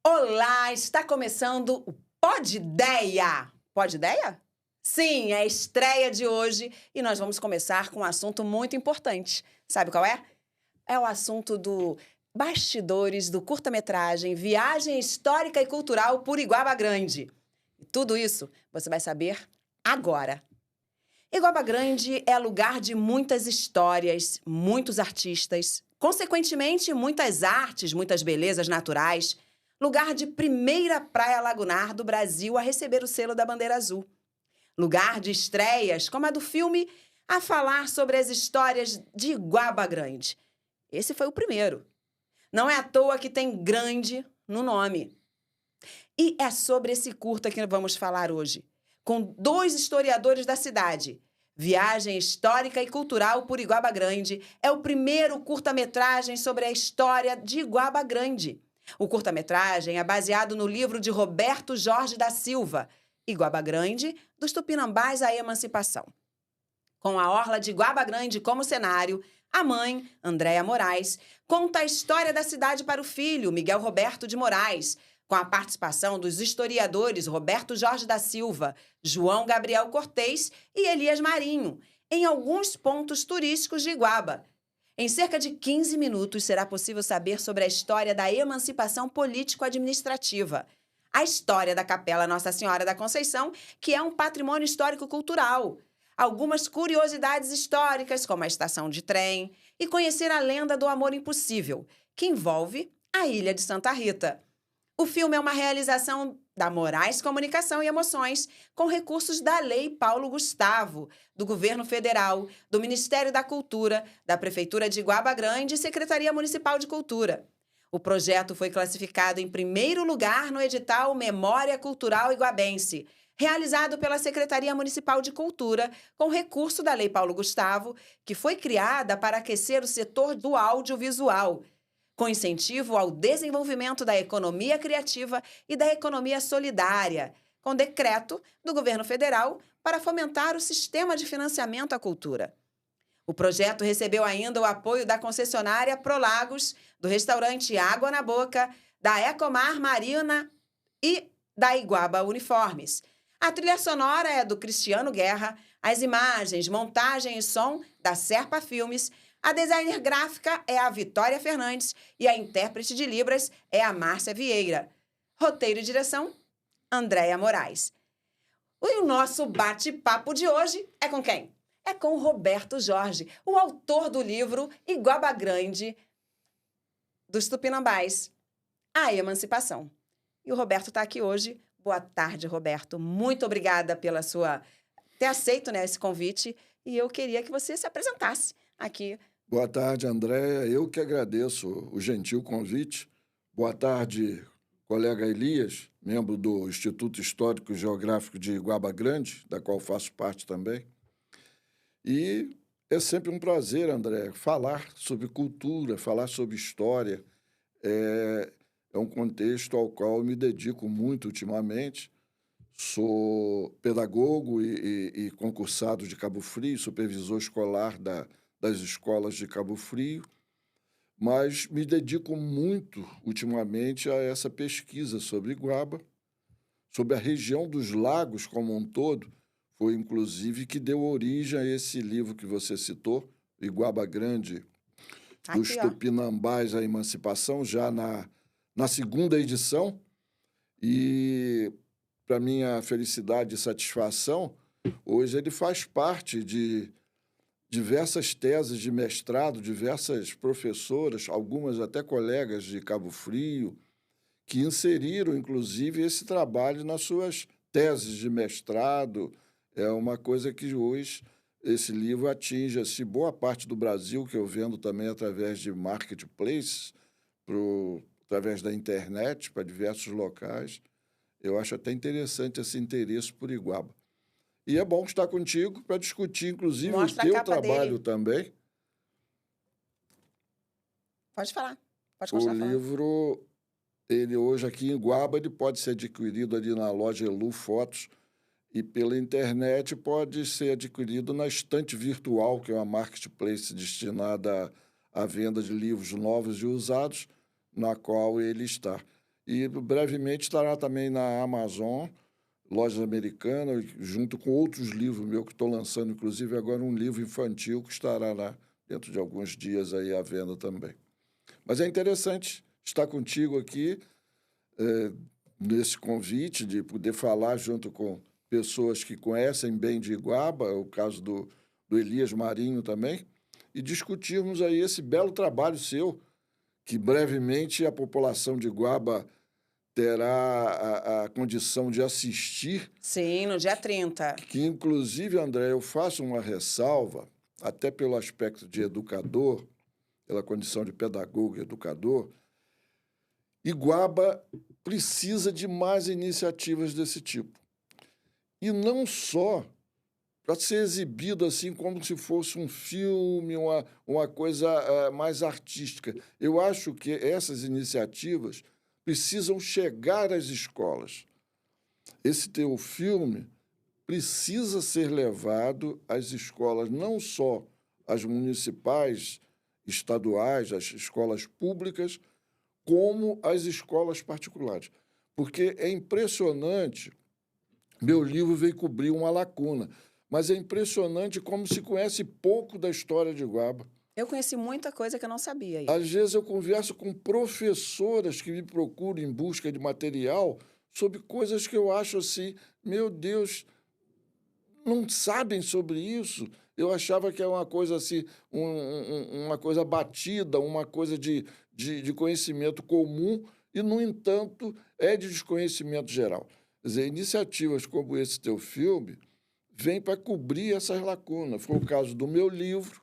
Olá, está começando o Pod Ideia. Pod Ideia? Sim, é a estreia de hoje e nós vamos começar com um assunto muito importante. Sabe qual é? É o assunto do bastidores do curta-metragem Viagem Histórica e Cultural por Iguaba Grande. E tudo isso você vai saber agora. Iguaba Grande é lugar de muitas histórias, muitos artistas, consequentemente, muitas artes, muitas belezas naturais. Lugar de primeira praia lagunar do Brasil a receber o selo da Bandeira Azul. Lugar de estreias, como a do filme A Falar sobre as Histórias de Iguaba Grande. Esse foi o primeiro. Não é à toa que tem grande no nome. E é sobre esse curta que vamos falar hoje, com dois historiadores da cidade. Viagem Histórica e Cultural por Iguaba Grande é o primeiro curta-metragem sobre a história de Iguaba Grande. O curta-metragem é baseado no livro de Roberto Jorge da Silva, Iguaba Grande, dos Tupinambás à Emancipação. Com a orla de Iguaba Grande como cenário, a mãe, Andréa Moraes, conta a história da cidade para o filho, Miguel Roberto de Moraes, com a participação dos historiadores Roberto Jorge da Silva, João Gabriel Cortês e Elias Marinho, em alguns pontos turísticos de Iguaba. Em cerca de 15 minutos será possível saber sobre a história da emancipação político-administrativa, a história da Capela Nossa Senhora da Conceição, que é um patrimônio histórico-cultural, algumas curiosidades históricas, como a estação de trem, e conhecer a lenda do amor impossível, que envolve a Ilha de Santa Rita. O filme é uma realização da Moraes Comunicação e Emoções, com recursos da Lei Paulo Gustavo, do Governo Federal, do Ministério da Cultura, da Prefeitura de Iguaba Grande e Secretaria Municipal de Cultura. O projeto foi classificado em primeiro lugar no edital Memória Cultural Iguabense, realizado pela Secretaria Municipal de Cultura, com recurso da Lei Paulo Gustavo, que foi criada para aquecer o setor do audiovisual, com incentivo ao desenvolvimento da economia criativa e da economia solidária, com decreto do governo federal para fomentar o sistema de financiamento à cultura. O projeto recebeu ainda o apoio da concessionária Prolagos, do restaurante Água na Boca, da Ecomar Marina e da Iguaba Uniformes. A trilha sonora é do Cristiano Guerra, as imagens, montagem e som da Serpa Filmes, a designer gráfica é a Vitória Fernandes e a intérprete de Libras é a Márcia Vieira. Roteiro e direção, Andréa Moraes. E o nosso bate-papo de hoje é com quem? É com o Roberto Jorge, o autor do livro Iguaba Grande, dos Tupinambás, a Emancipação. E o Roberto está aqui hoje. Boa tarde, Roberto. Muito obrigada pela sua ter aceito, né, esse convite. E eu queria que você se apresentasse aqui. Boa tarde, Andréia. Eu que agradeço o gentil convite. Boa tarde, colega Elias, membro do Instituto Histórico e Geográfico de Iguaba Grande, da qual faço parte também. E é sempre um prazer, André, falar sobre cultura, falar sobre história. É um contexto ao qual eu me dedico muito ultimamente. Sou pedagogo e concursado de Cabo Frio, supervisor escolar das escolas de Cabo Frio, mas me dedico muito ultimamente a essa pesquisa sobre Iguaba, sobre a região dos lagos como um todo. Foi, inclusive, que deu origem a esse livro que você citou, Iguaba Grande, dos Aqui, ó. Tupinambás à Emancipação, já na segunda edição. E, para minha felicidade e satisfação, hoje ele faz parte de diversas teses de mestrado, diversas professoras, algumas até colegas de Cabo Frio, que inseriram, inclusive, esse trabalho nas suas teses de mestrado. É uma coisa que hoje esse livro atinge assim, boa parte do Brasil, que eu vendo também através de marketplaces, através da internet, para diversos locais. Eu acho até interessante esse interesse por Iguaba. E é bom estar contigo para discutir, inclusive, o Mostra a teu capa trabalho dele. também. Pode falar. Pode O continuar falando. livro, ele hoje aqui em Iguaba, ele pode ser adquirido ali na loja Elu Fotos e pela internet pode ser adquirido na Estante Virtual, que é uma marketplace destinada à venda de livros novos e usados, na qual ele está. e brevemente estará também na Amazon, lojas americanas, junto com outros livros meus que estou lançando, inclusive agora um livro infantil que estará lá dentro de alguns dias aí à venda também. Mas é interessante estar contigo aqui, nesse convite de poder falar junto com pessoas que conhecem bem de Iguaba, é o caso do Elias Marinho também, e discutirmos aí esse belo trabalho seu, que brevemente a população de Iguaba terá a condição de assistir. Sim, no dia 30. Que, inclusive, André, eu faço uma ressalva, até pelo aspecto de educador, pela condição de pedagogo e educador, Iguaba precisa de mais iniciativas desse tipo. E não só para ser exibido assim como se fosse um filme, uma coisa mais artística. Eu acho que essas iniciativas precisam chegar às escolas. Esse teu filme precisa ser levado às escolas, não só às municipais, estaduais, às escolas públicas, como às escolas particulares. Porque é impressionante, meu livro veio cobrir uma lacuna, mas é impressionante como se conhece pouco da história de Iguaba. Eu conheci muita coisa que eu não sabia aí. Às vezes eu converso com professoras que me procuram em busca de material sobre coisas que eu acho assim, meu Deus, não sabem sobre isso. Eu achava que é uma coisa assim, uma coisa batida, uma coisa de conhecimento comum e, no entanto, é de desconhecimento geral. Quer dizer, iniciativas como esse teu filme vêm para cobrir essas lacunas. Foi o caso do meu livro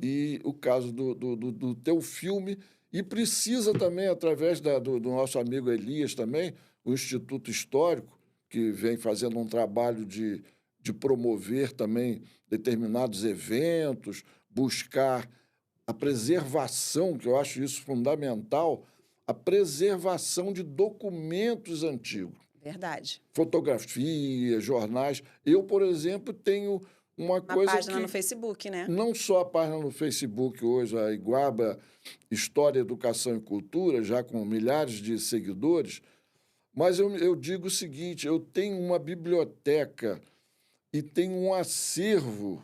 e o caso do teu filme, e precisa também, através do nosso amigo Elias também, o Instituto Histórico, que vem fazendo um trabalho de promover também determinados eventos, buscar a preservação, que eu acho isso fundamental, a preservação de documentos antigos. Verdade. Fotografias, jornais. Eu, por exemplo, tenho uma coisa página que... no Facebook, né? Não só a página no Facebook hoje, a Iguaba História, Educação e Cultura, já com milhares de seguidores, mas eu digo o seguinte, eu tenho uma biblioteca e tenho um acervo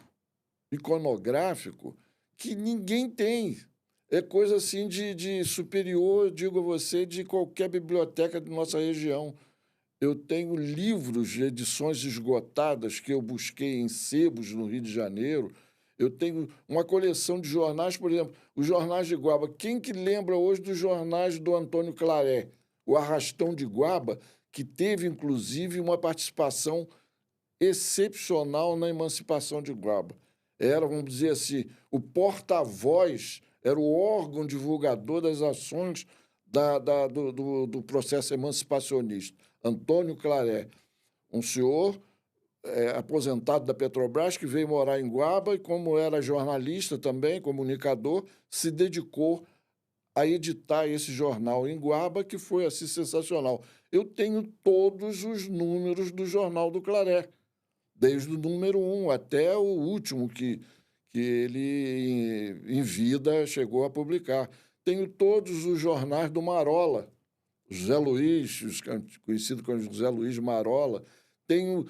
iconográfico que ninguém tem. É coisa assim de superior, digo a você, de qualquer biblioteca de nossa região. Eu tenho livros de edições esgotadas que eu busquei em sebos no Rio de Janeiro. Eu tenho uma coleção de jornais, por exemplo, os jornais de Iguaba. Quem que lembra hoje dos jornais do Antônio Claré? O Arrastão de Iguaba, que teve, inclusive, uma participação excepcional na emancipação de Iguaba. Era, vamos dizer assim, o porta-voz, era o órgão divulgador das ações do processo emancipacionista. Antônio Claré, um senhor aposentado da Petrobras, que veio morar em Iguaba e, como era jornalista também, comunicador, se dedicou a editar esse jornal em Iguaba, que foi assim sensacional. Eu tenho todos os números do Jornal do Claré, desde o número 1 até o último que ele, em vida, chegou a publicar. Tenho todos os jornais do Marola, José Luiz, conhecido como José Luiz Marola. Tenho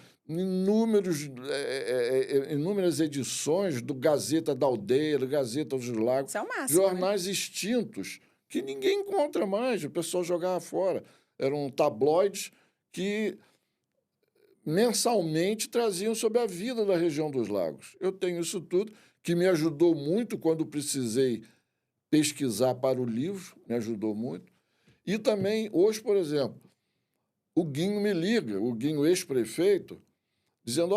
inúmeras edições do Gazeta da Aldeia, do Gazeta dos Lagos. Isso é o máximo, Jornais extintos que ninguém encontra mais, o pessoal jogava fora. Eram tabloides que mensalmente traziam sobre a vida da região dos lagos. Eu tenho isso tudo, que me ajudou muito quando precisei pesquisar para o livro, me ajudou muito. E também, hoje, por exemplo, o Guinho me liga, o Guinho ex-prefeito, dizendo,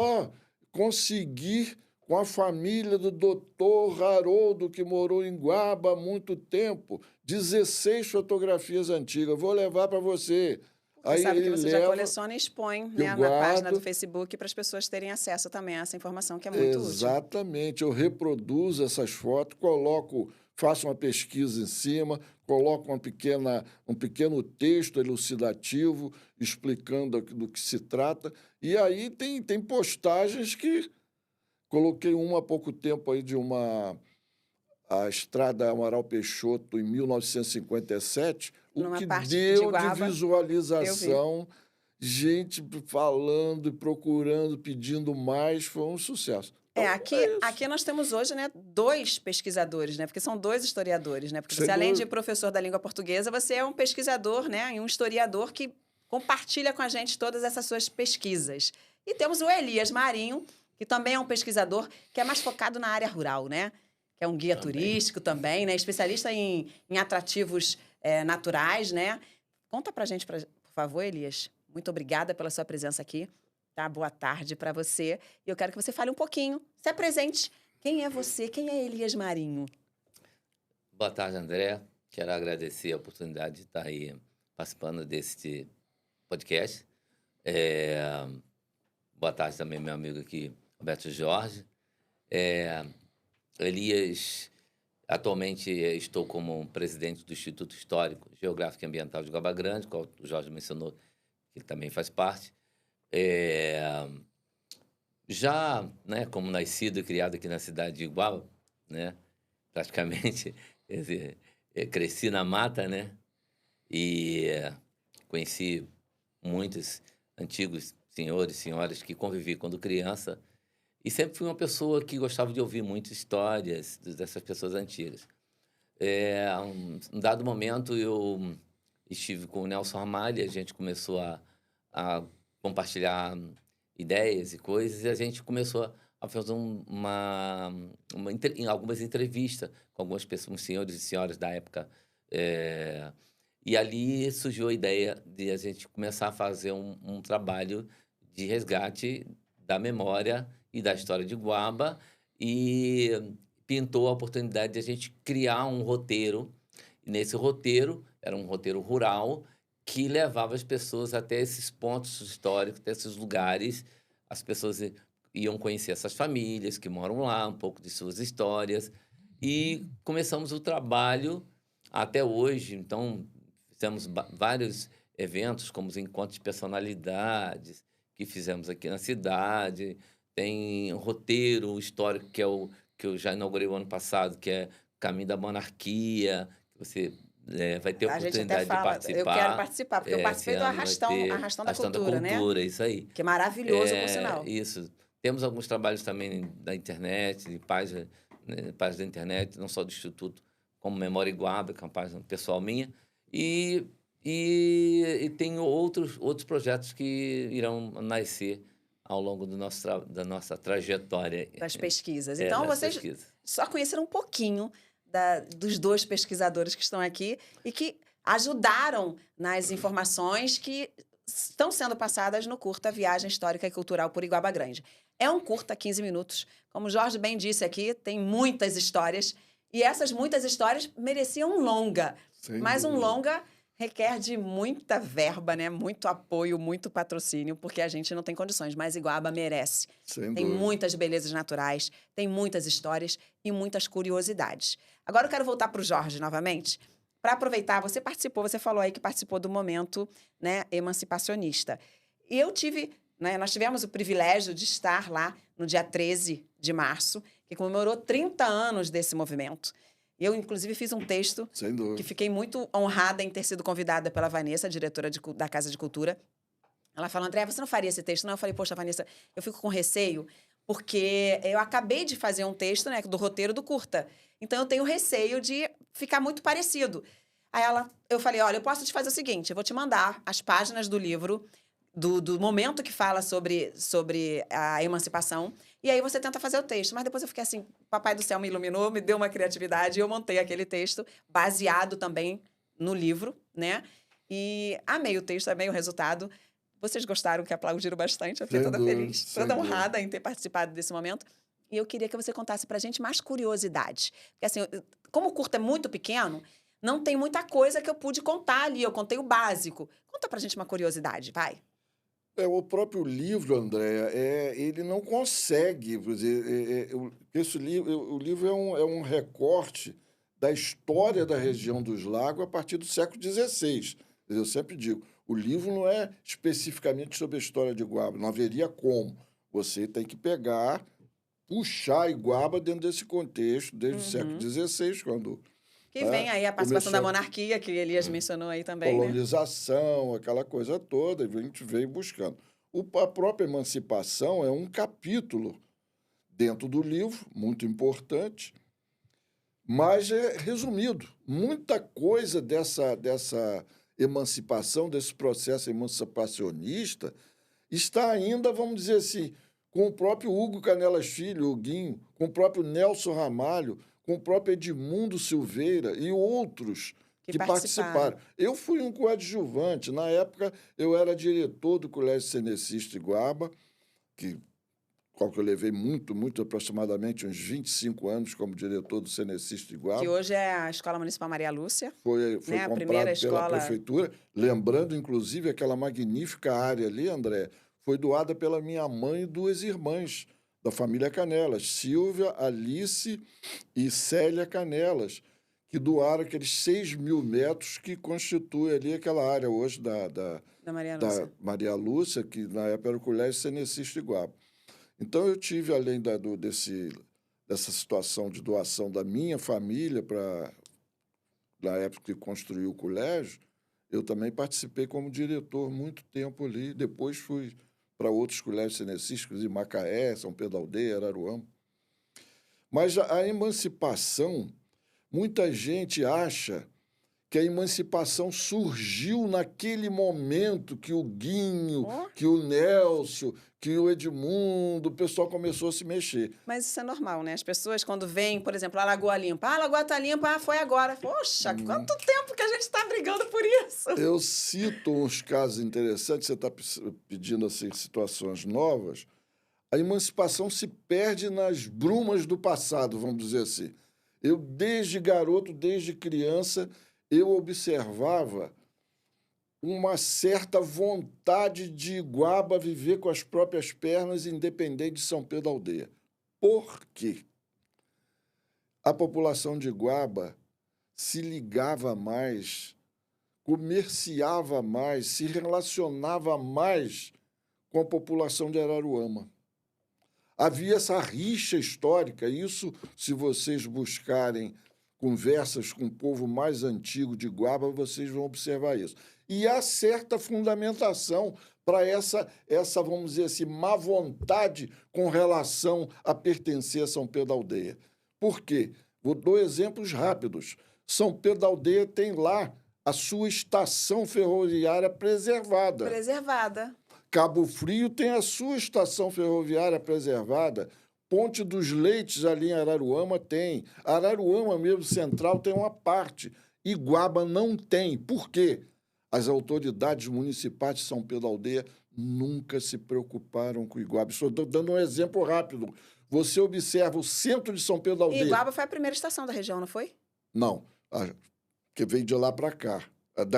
consegui com a família do doutor Haroldo, que morou em Guaba há muito tempo, 16 fotografias antigas, vou levar para você. Aí sabe que você já coleciona e expõe, né, na página do Facebook para as pessoas terem acesso também a essa informação, que é muito útil. Exatamente. Eu reproduzo essas fotos, faço uma pesquisa em cima, coloco um pequeno texto elucidativo explicando do que se trata. E aí tem postagens que... Coloquei há pouco tempo aí a Estrada Amaral Peixoto, em 1957, numa que parte deu de Guaba. visualização, gente falando e procurando, pedindo mais, foi um sucesso. Então, isso. Aqui nós temos hoje, né, 2 pesquisadores, né? Porque são 2 historiadores, né? Porque Sem você, além de dúvida. professor da língua portuguesa, você é um pesquisador, né? E um historiador que compartilha com a gente todas essas suas pesquisas. E temos o Elias Marinho, que também é um pesquisador que é mais focado na área rural, né? Que é um guia Também. turístico também, né? Especialista em atrativos naturais, né? Conta pra gente, por favor, Elias. Muito obrigada pela sua presença aqui. Tá? Boa tarde para você. E eu quero que você fale um pouquinho, se apresente. Quem é você? Quem é Elias Marinho? Boa tarde, André. Quero agradecer a oportunidade de estar aí participando deste podcast. Boa tarde também, meu amigo aqui, Roberto Jorge. Elias, atualmente estou como presidente do Instituto Histórico, Geográfico e Ambiental de Guaba Grande, qual o Jorge mencionou, que ele também faz parte. Já, né, como nascido e criado aqui na cidade de Iguaba, né, praticamente, quer dizer, cresci na mata, né, e conheci muitos antigos senhores e senhoras que convivi quando criança, e sempre fui uma pessoa que gostava de ouvir muitas histórias dessas pessoas antigas. Um dado momento, eu estive com o Nelson Ramalho, a gente começou a compartilhar ideias e coisas, e a gente começou a fazer algumas entrevistas com algumas pessoas, uns senhores e senhoras da época. E ali surgiu a ideia de a gente começar a fazer um trabalho de resgate da memória e da história de Guaba, e pintou a oportunidade de a gente criar um roteiro. E nesse roteiro, era um roteiro rural, que levava as pessoas até esses pontos históricos, até esses lugares. As pessoas iam conhecer essas famílias que moram lá, um pouco de suas histórias. E começamos o trabalho até hoje. Então, fizemos vários eventos, como os encontros de personalidades, que fizemos aqui na cidade. Tem um roteiro histórico, que eu já inaugurei o ano passado, que é Caminho da Monarquia, que você vai ter a A gente oportunidade até fala, de participar. eu quero participar, porque eu Esse participei do ano vai Arrastão, ter Arrastão da Arrastão da Cultura, né? Cultura, isso aí. Que é maravilhoso, por sinal. Isso. Temos alguns trabalhos também da internet, de páginas da internet, não só do Instituto, como Memória Iguaba, que é uma página pessoal minha. E tenho outros projetos que irão nascer ao longo da nossa trajetória. Das pesquisas. Então, das vocês pesquisas. só conheceram um pouquinho dos 2 pesquisadores que estão aqui e que ajudaram nas informações que estão sendo passadas no curta Viagem Histórica e Cultural por Iguaba Grande. É um curta, 15 minutos. Como o Jorge bem disse aqui, tem muitas histórias. E essas muitas histórias mereciam um longa. Sem Mas um dúvida. longa requer de muita verba, né? Muito apoio, muito patrocínio, porque a gente não tem condições. Mas Iguaba merece. Sem Tem dúvida. muitas belezas naturais, tem muitas histórias e muitas curiosidades. Agora eu quero voltar para o Jorge novamente, para aproveitar. Você falou aí que participou do momento, né, emancipacionista. E eu tive, né, nós tivemos o privilégio de estar lá no dia 13 de março, que comemorou 30 anos desse movimento. Eu, inclusive, fiz um texto Sem dúvida. que fiquei muito honrada em ter sido convidada pela Vanessa, diretora da Casa de Cultura. Ela falou, André, você não faria esse texto? Não, eu falei, poxa, Vanessa, eu fico com receio, porque eu acabei de fazer um texto, né, do roteiro do curta. Então, eu tenho receio de ficar muito parecido. Aí eu falei, olha, eu posso te fazer o seguinte, eu vou te mandar as páginas do livro, do momento que fala sobre a emancipação, e aí você tenta fazer o texto. Mas depois eu fiquei assim, Papai do Céu me iluminou, me deu uma criatividade, e eu montei aquele texto, baseado também no livro, né? E amei o texto, amei o resultado. Vocês gostaram, que aplaudiram bastante. Eu fiquei Sem toda dúvida, feliz, sem toda dúvida. honrada em ter participado desse momento. E eu queria que você contasse pra gente mais curiosidades. Porque, assim, como o curto é muito pequeno, não tem muita coisa que eu pude contar ali. Eu contei o básico. Conta pra gente uma curiosidade, vai. O próprio livro, Andréa, ele não consegue, por dizer, o livro é um recorte da história da região dos lagos a partir do século XVI. Eu sempre digo, o livro não é especificamente sobre a história de Iguaba, não haveria como. Você tem que puxar Iguaba dentro desse contexto, desde o século XVI, quando... Que né? vem aí a participação da Começou monarquia, que Elias mencionou aí também, né? colonização, aquela coisa toda, e a gente veio buscando. A própria emancipação é um capítulo dentro do livro, muito importante, mas é resumido. Muita coisa dessa emancipação, desse processo emancipacionista, está ainda, vamos dizer assim, com o próprio Hugo Canelas Filho, o Guinho, com o próprio Nelson Ramalho, com o próprio Edmundo Silveira e outros Que que participaram. Eu fui um coadjuvante. Na época, eu era diretor do Colégio Cenecista Iguaba, qual que eu levei muito, aproximadamente uns 25 anos como diretor do Cenecista Que Iguaba. hoje é a Escola Municipal Maria Lúcia. Foi né? A comprado primeira pela escola. prefeitura. Lembrando, inclusive, aquela magnífica área ali, André, foi doada pela minha mãe e duas irmãs da família Canelas, Silvia, Alice e Célia Canelas, que doaram aqueles 6.000 metros que constitui ali aquela área hoje Da Maria Lúcia. da Maria Lúcia, que na época era o Colégio Cenecista Iguaba. Então, eu tive, além dessa situação de doação da minha família na época que construiu o colégio, eu também participei como diretor muito tempo ali. Depois fui para outros colégios cenecistas, em Macaé, São Pedro da Aldeia, Araruama. Mas a emancipação, muita gente acha que a emancipação surgiu naquele momento que o Guinho, que o Nelson, que o Edmundo, o pessoal começou a se mexer. Mas isso é normal, né? As pessoas, quando veem, por exemplo, a Lagoa Limpa. A Lagoa tá limpa, foi agora. Poxa, quanto tempo que a gente está brigando por isso? Eu cito uns casos interessantes, você está pedindo assim, situações novas. A emancipação se perde nas brumas do passado, vamos dizer assim. Eu, desde garoto, desde criança, eu observava uma certa vontade de Iguaba viver com as próprias pernas, independente de São Pedro da Aldeia. Por quê? A população de Iguaba se ligava mais, comerciava mais, se relacionava mais com a população de Araruama. Havia essa rixa histórica, isso, se vocês buscarem conversas com o povo mais antigo de Iguaba, vocês vão observar isso. E há certa fundamentação para essa, vamos dizer assim, má vontade com relação a pertencer a São Pedro da Aldeia. Por quê? Vou dar exemplos rápidos. São Pedro da Aldeia tem lá a sua estação ferroviária preservada. Preservada. Cabo Frio tem a sua estação ferroviária preservada. Ponte dos Leites, ali em Araruama, tem. Araruama, mesmo central, tem uma parte. Iguaba não tem. Por quê? As autoridades municipais de São Pedro da Aldeia nunca se preocuparam com Iguaba. Estou dando um exemplo rápido. Você observa o centro de São Pedro da Aldeia. E Iguaba foi a primeira estação da região, não foi? Não, que veio de lá para cá. Então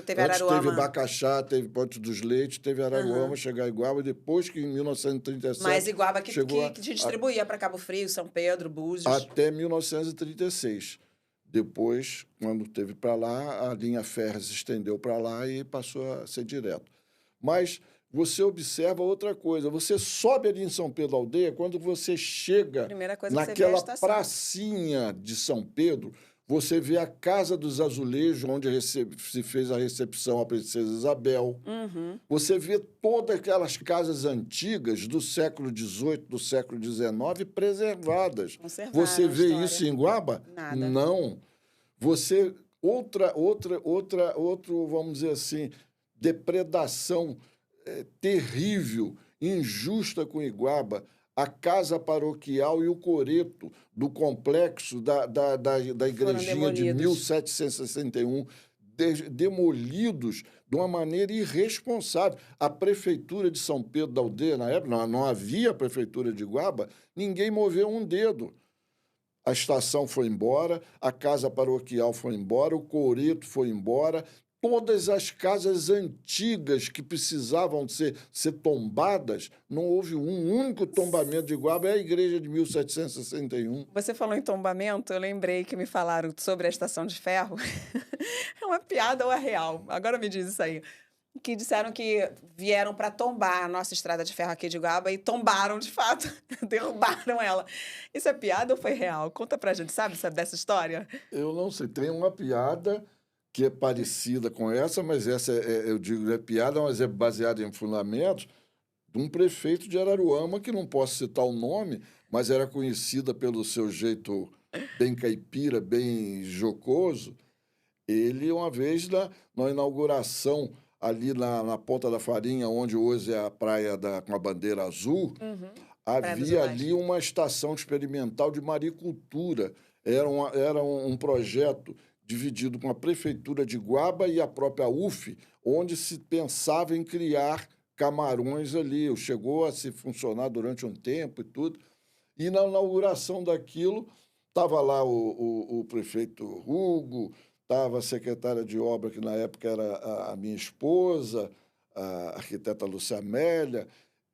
teve Araruama. Antes teve Bacaxá, teve Ponte dos Leites, teve Araruama, chegar a Iguaba, e depois que em 1937... Mas Iguaba que chegou distribuía para Cabo Frio, São Pedro, Búzios. Até 1936. Depois, quando teve para lá, a linha férrea se estendeu para lá e passou a ser direto. Mas você observa outra coisa. Você sobe ali em São Pedro da Aldeia, quando você chega naquela pracinha de São Pedro, você vê a Casa dos Azulejos, onde se fez a recepção à Princesa Isabel. Uhum. Você vê todas aquelas casas antigas do século XVIII, do século XIX, preservadas. Você vê isso em Iguaba? Nada. Não. Você... Outro, vamos dizer assim, depredação terrível, injusta com Iguaba, a casa paroquial e o coreto do complexo da igrejinha de 1761, demolidos de uma maneira irresponsável. A prefeitura de São Pedro da Aldeia, na época, não havia prefeitura de Iguaba, ninguém moveu um dedo. A estação foi embora, a casa paroquial foi embora, o coreto foi embora. Todas as casas antigas que precisavam ser tombadas, não houve um único tombamento de Iguaba, é a igreja de 1761. Você falou em tombamento, eu lembrei que me falaram sobre a estação de ferro. É uma piada ou é real? Agora me diz isso aí. que disseram que vieram para tombar a nossa estrada de ferro aqui de Iguaba e tombaram, de fato, derrubaram ela. Isso é piada ou foi real? Conta pra gente, sabe dessa história? Eu não sei, tem uma piada que é parecida com essa, mas essa, eu digo, é piada, mas é baseada em fundamentos de um prefeito de Araruama, que não posso citar o nome, mas era conhecida pelo seu jeito bem caipira, bem jocoso. Ele, uma vez, na inauguração, ali na Ponta da Farinha, onde hoje é a praia com a bandeira azul, Praia dos havia Iguais. ali uma estação experimental de maricultura. Era um projeto dividido com a Prefeitura de Iguaba e a própria UF, onde se pensava em criar camarões ali. Chegou a se funcionar durante um tempo e tudo. E na inauguração daquilo, estava lá o prefeito Hugo, estava a secretária de obra, que na época era a minha esposa, a arquiteta Lúcia Amélia,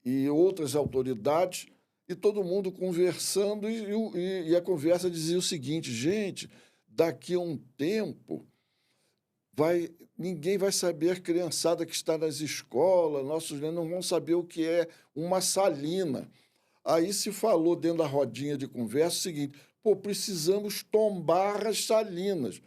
e outras autoridades, e todo mundo conversando, e a conversa dizia o seguinte: gente, daqui a um tempo ninguém vai saber, a criançada que está nas escolas, nossos netos não vão saber o que é uma salina. Aí se falou dentro da rodinha de conversa o seguinte: pô, precisamos tombar as salinas.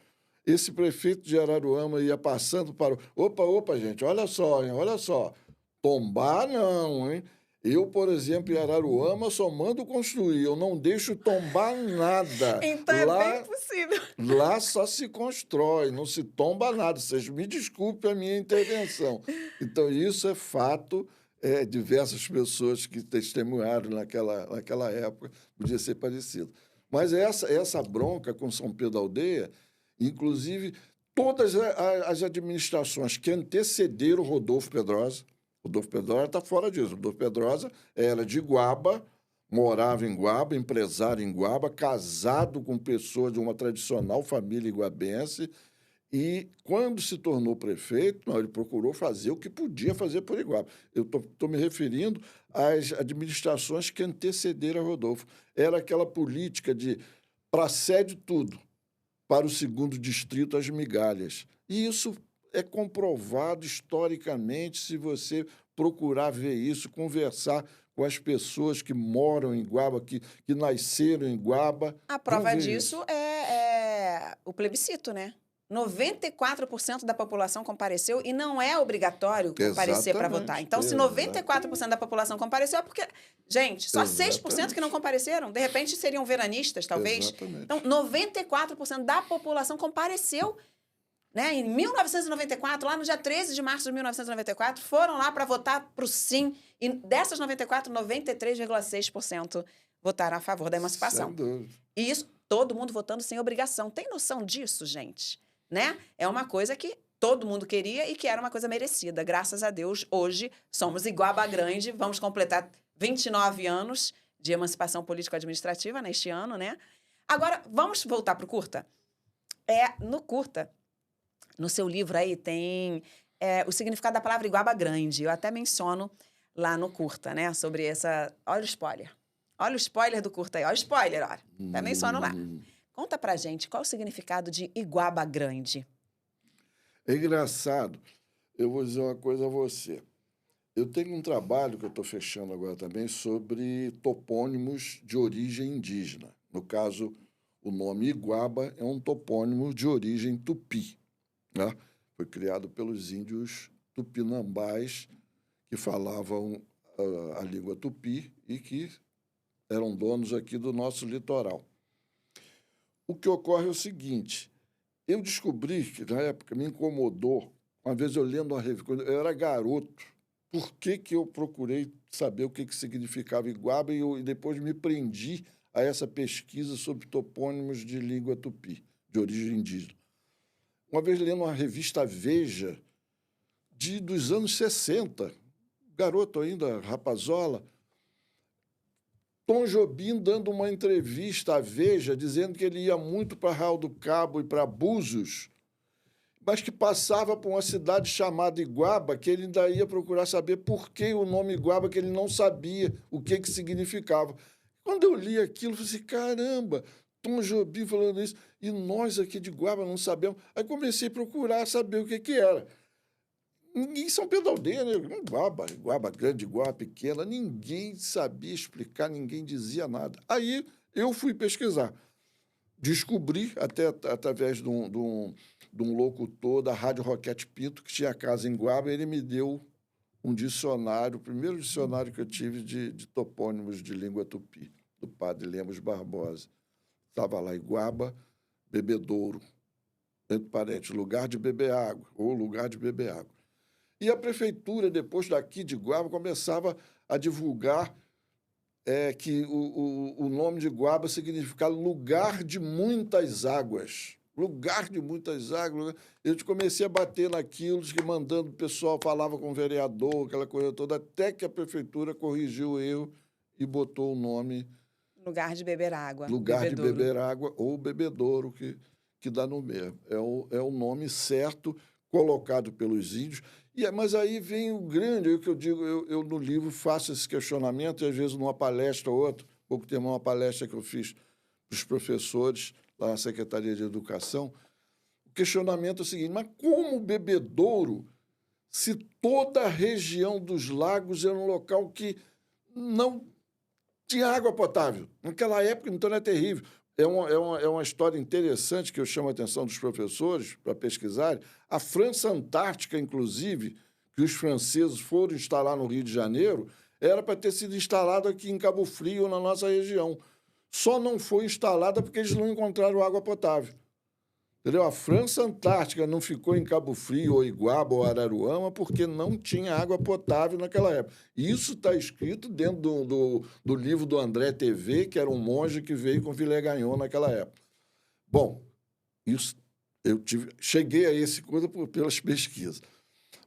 Esse prefeito de Araruama ia passando para opa, gente, olha só, hein, olha só. Tombar não, hein? Eu, por exemplo, em Araruama, só mando construir, eu não deixo tombar nada. Então é Lá, bem possível. lá só se constrói, não se tomba nada. Vocês me desculpem a minha intervenção. Então, isso é fato. Diversas pessoas que testemunharam naquela época, podia ser parecido. Mas essa bronca com São Pedro da Aldeia, inclusive, todas as administrações que antecederam Rodolfo Pedrosa está fora disso. Rodolfo Pedrosa era de Iguaba, morava em Iguaba, empresário em Iguaba, casado com pessoas de uma tradicional família iguabense, e, quando se tornou prefeito, ele procurou fazer o que podia fazer por Iguaba. Eu estou me referindo às administrações que antecederam a Rodolfo. Era aquela política de, para a sede, tudo, para o segundo distrito, as migalhas. E isso é comprovado historicamente, se você procurar ver isso, conversar com as pessoas que moram em Iguaba, que nasceram em Iguaba. A prova disso é o plebiscito, né? 94% da população compareceu e não é obrigatório comparecer para votar. Então, se 94% da população compareceu, é porque, gente, só 6% que não compareceram. De repente, seriam veranistas, talvez. Exatamente. Então, 94% da população compareceu, né? Em 1994, lá no dia 13 de março de 1994, foram lá para votar para o sim. E dessas 94, 93,6% votaram a favor da emancipação. Sem dúvida. E isso, todo mundo votando sem obrigação. Tem noção disso, gente? Né? É uma coisa que todo mundo queria e que era uma coisa merecida. Graças a Deus, hoje somos Iguaba Grande, vamos completar 29 anos de emancipação político-administrativa neste ano, né? Agora, vamos voltar para o curta? No curta, no seu livro aí, tem o significado da palavra Iguaba Grande. Eu até menciono lá no curta, né? Sobre essa... Olha o spoiler. Olha o spoiler do curta aí. Olha o spoiler, olha. Até menciono lá. Conta pra gente qual o significado de Iguaba Grande. É engraçado. Eu vou dizer uma coisa a você. Eu tenho um trabalho que eu estou fechando agora também sobre topônimos de origem indígena. No caso, o nome Iguaba é um topônimo de origem tupi, né? Foi criado pelos índios tupinambás, que falavam a língua tupi e que eram donos aqui do nosso litoral. O que ocorre é o seguinte: eu descobri que, na época, me incomodou, uma vez eu lendo uma revista, eu era garoto, por que eu procurei saber o que significava Iguaba e depois me prendi a essa pesquisa sobre topônimos de língua tupi, de origem indígena. Uma vez lendo uma revista Veja, dos anos 60, garoto ainda, rapazola, Tom Jobim dando uma entrevista à Veja, dizendo que ele ia muito para Arraial do Cabo e para Búzios, mas que passava por uma cidade chamada Iguaba, que ele ainda ia procurar saber por que o nome Iguaba, que ele não sabia o que significava. Quando eu li aquilo, eu falei assim, caramba, Tom Jobim falando isso, e nós aqui de Iguaba não sabemos. Aí comecei a procurar saber o que era. Ninguém em São Pedro da Aldeia, né? Iguaba grande, Iguaba pequena, ninguém sabia explicar, ninguém dizia nada. Aí eu fui pesquisar. Descobri, até através de um locutor da Rádio Roquete Pinto, que tinha casa em Iguaba, ele me deu um dicionário, o primeiro dicionário que eu tive de topônimos de língua tupi, do padre Lemos Barbosa. Estava lá, Iguaba, Bebedouro, entre parênteses, lugar de beber água, ou lugar de beber água. E a prefeitura, depois daqui de Iguaba, começava a divulgar que o nome de Iguaba significa lugar de muitas águas. Lugar de muitas águas. Eu comecei a bater naquilo, que mandando o pessoal, falava com o vereador, aquela coisa toda, até que a prefeitura corrigiu o erro e botou o nome... Lugar de beber água. Lugar Bebedouro. de beber água ou bebedouro, que dá no mesmo. É o nome certo colocado pelos índios. Mas aí vem o grande, o que eu digo, eu no livro faço esse questionamento, e às vezes numa palestra ou outra, pouco tempo uma palestra que eu fiz para os professores lá na Secretaria de Educação, o questionamento é o seguinte: mas como Bebedouro, se toda a região dos lagos era um local que não tinha água potável? Naquela época, então, era terrível. É uma história interessante que eu chamo a atenção dos professores para pesquisarem. A França Antártica, inclusive, que os franceses foram instalar no Rio de Janeiro, era para ter sido instalada aqui em Cabo Frio, na nossa região. Só não foi instalada porque eles não encontraram água potável. Entendeu? A França Antártica não ficou em Cabo Frio, ou Iguaba, ou Araruama, porque não tinha água potável naquela época. Isso está escrito dentro do livro do André TV, que era um monge que veio com Villegagnon naquela época. Bom, isso cheguei a esse coisa pelas pesquisas.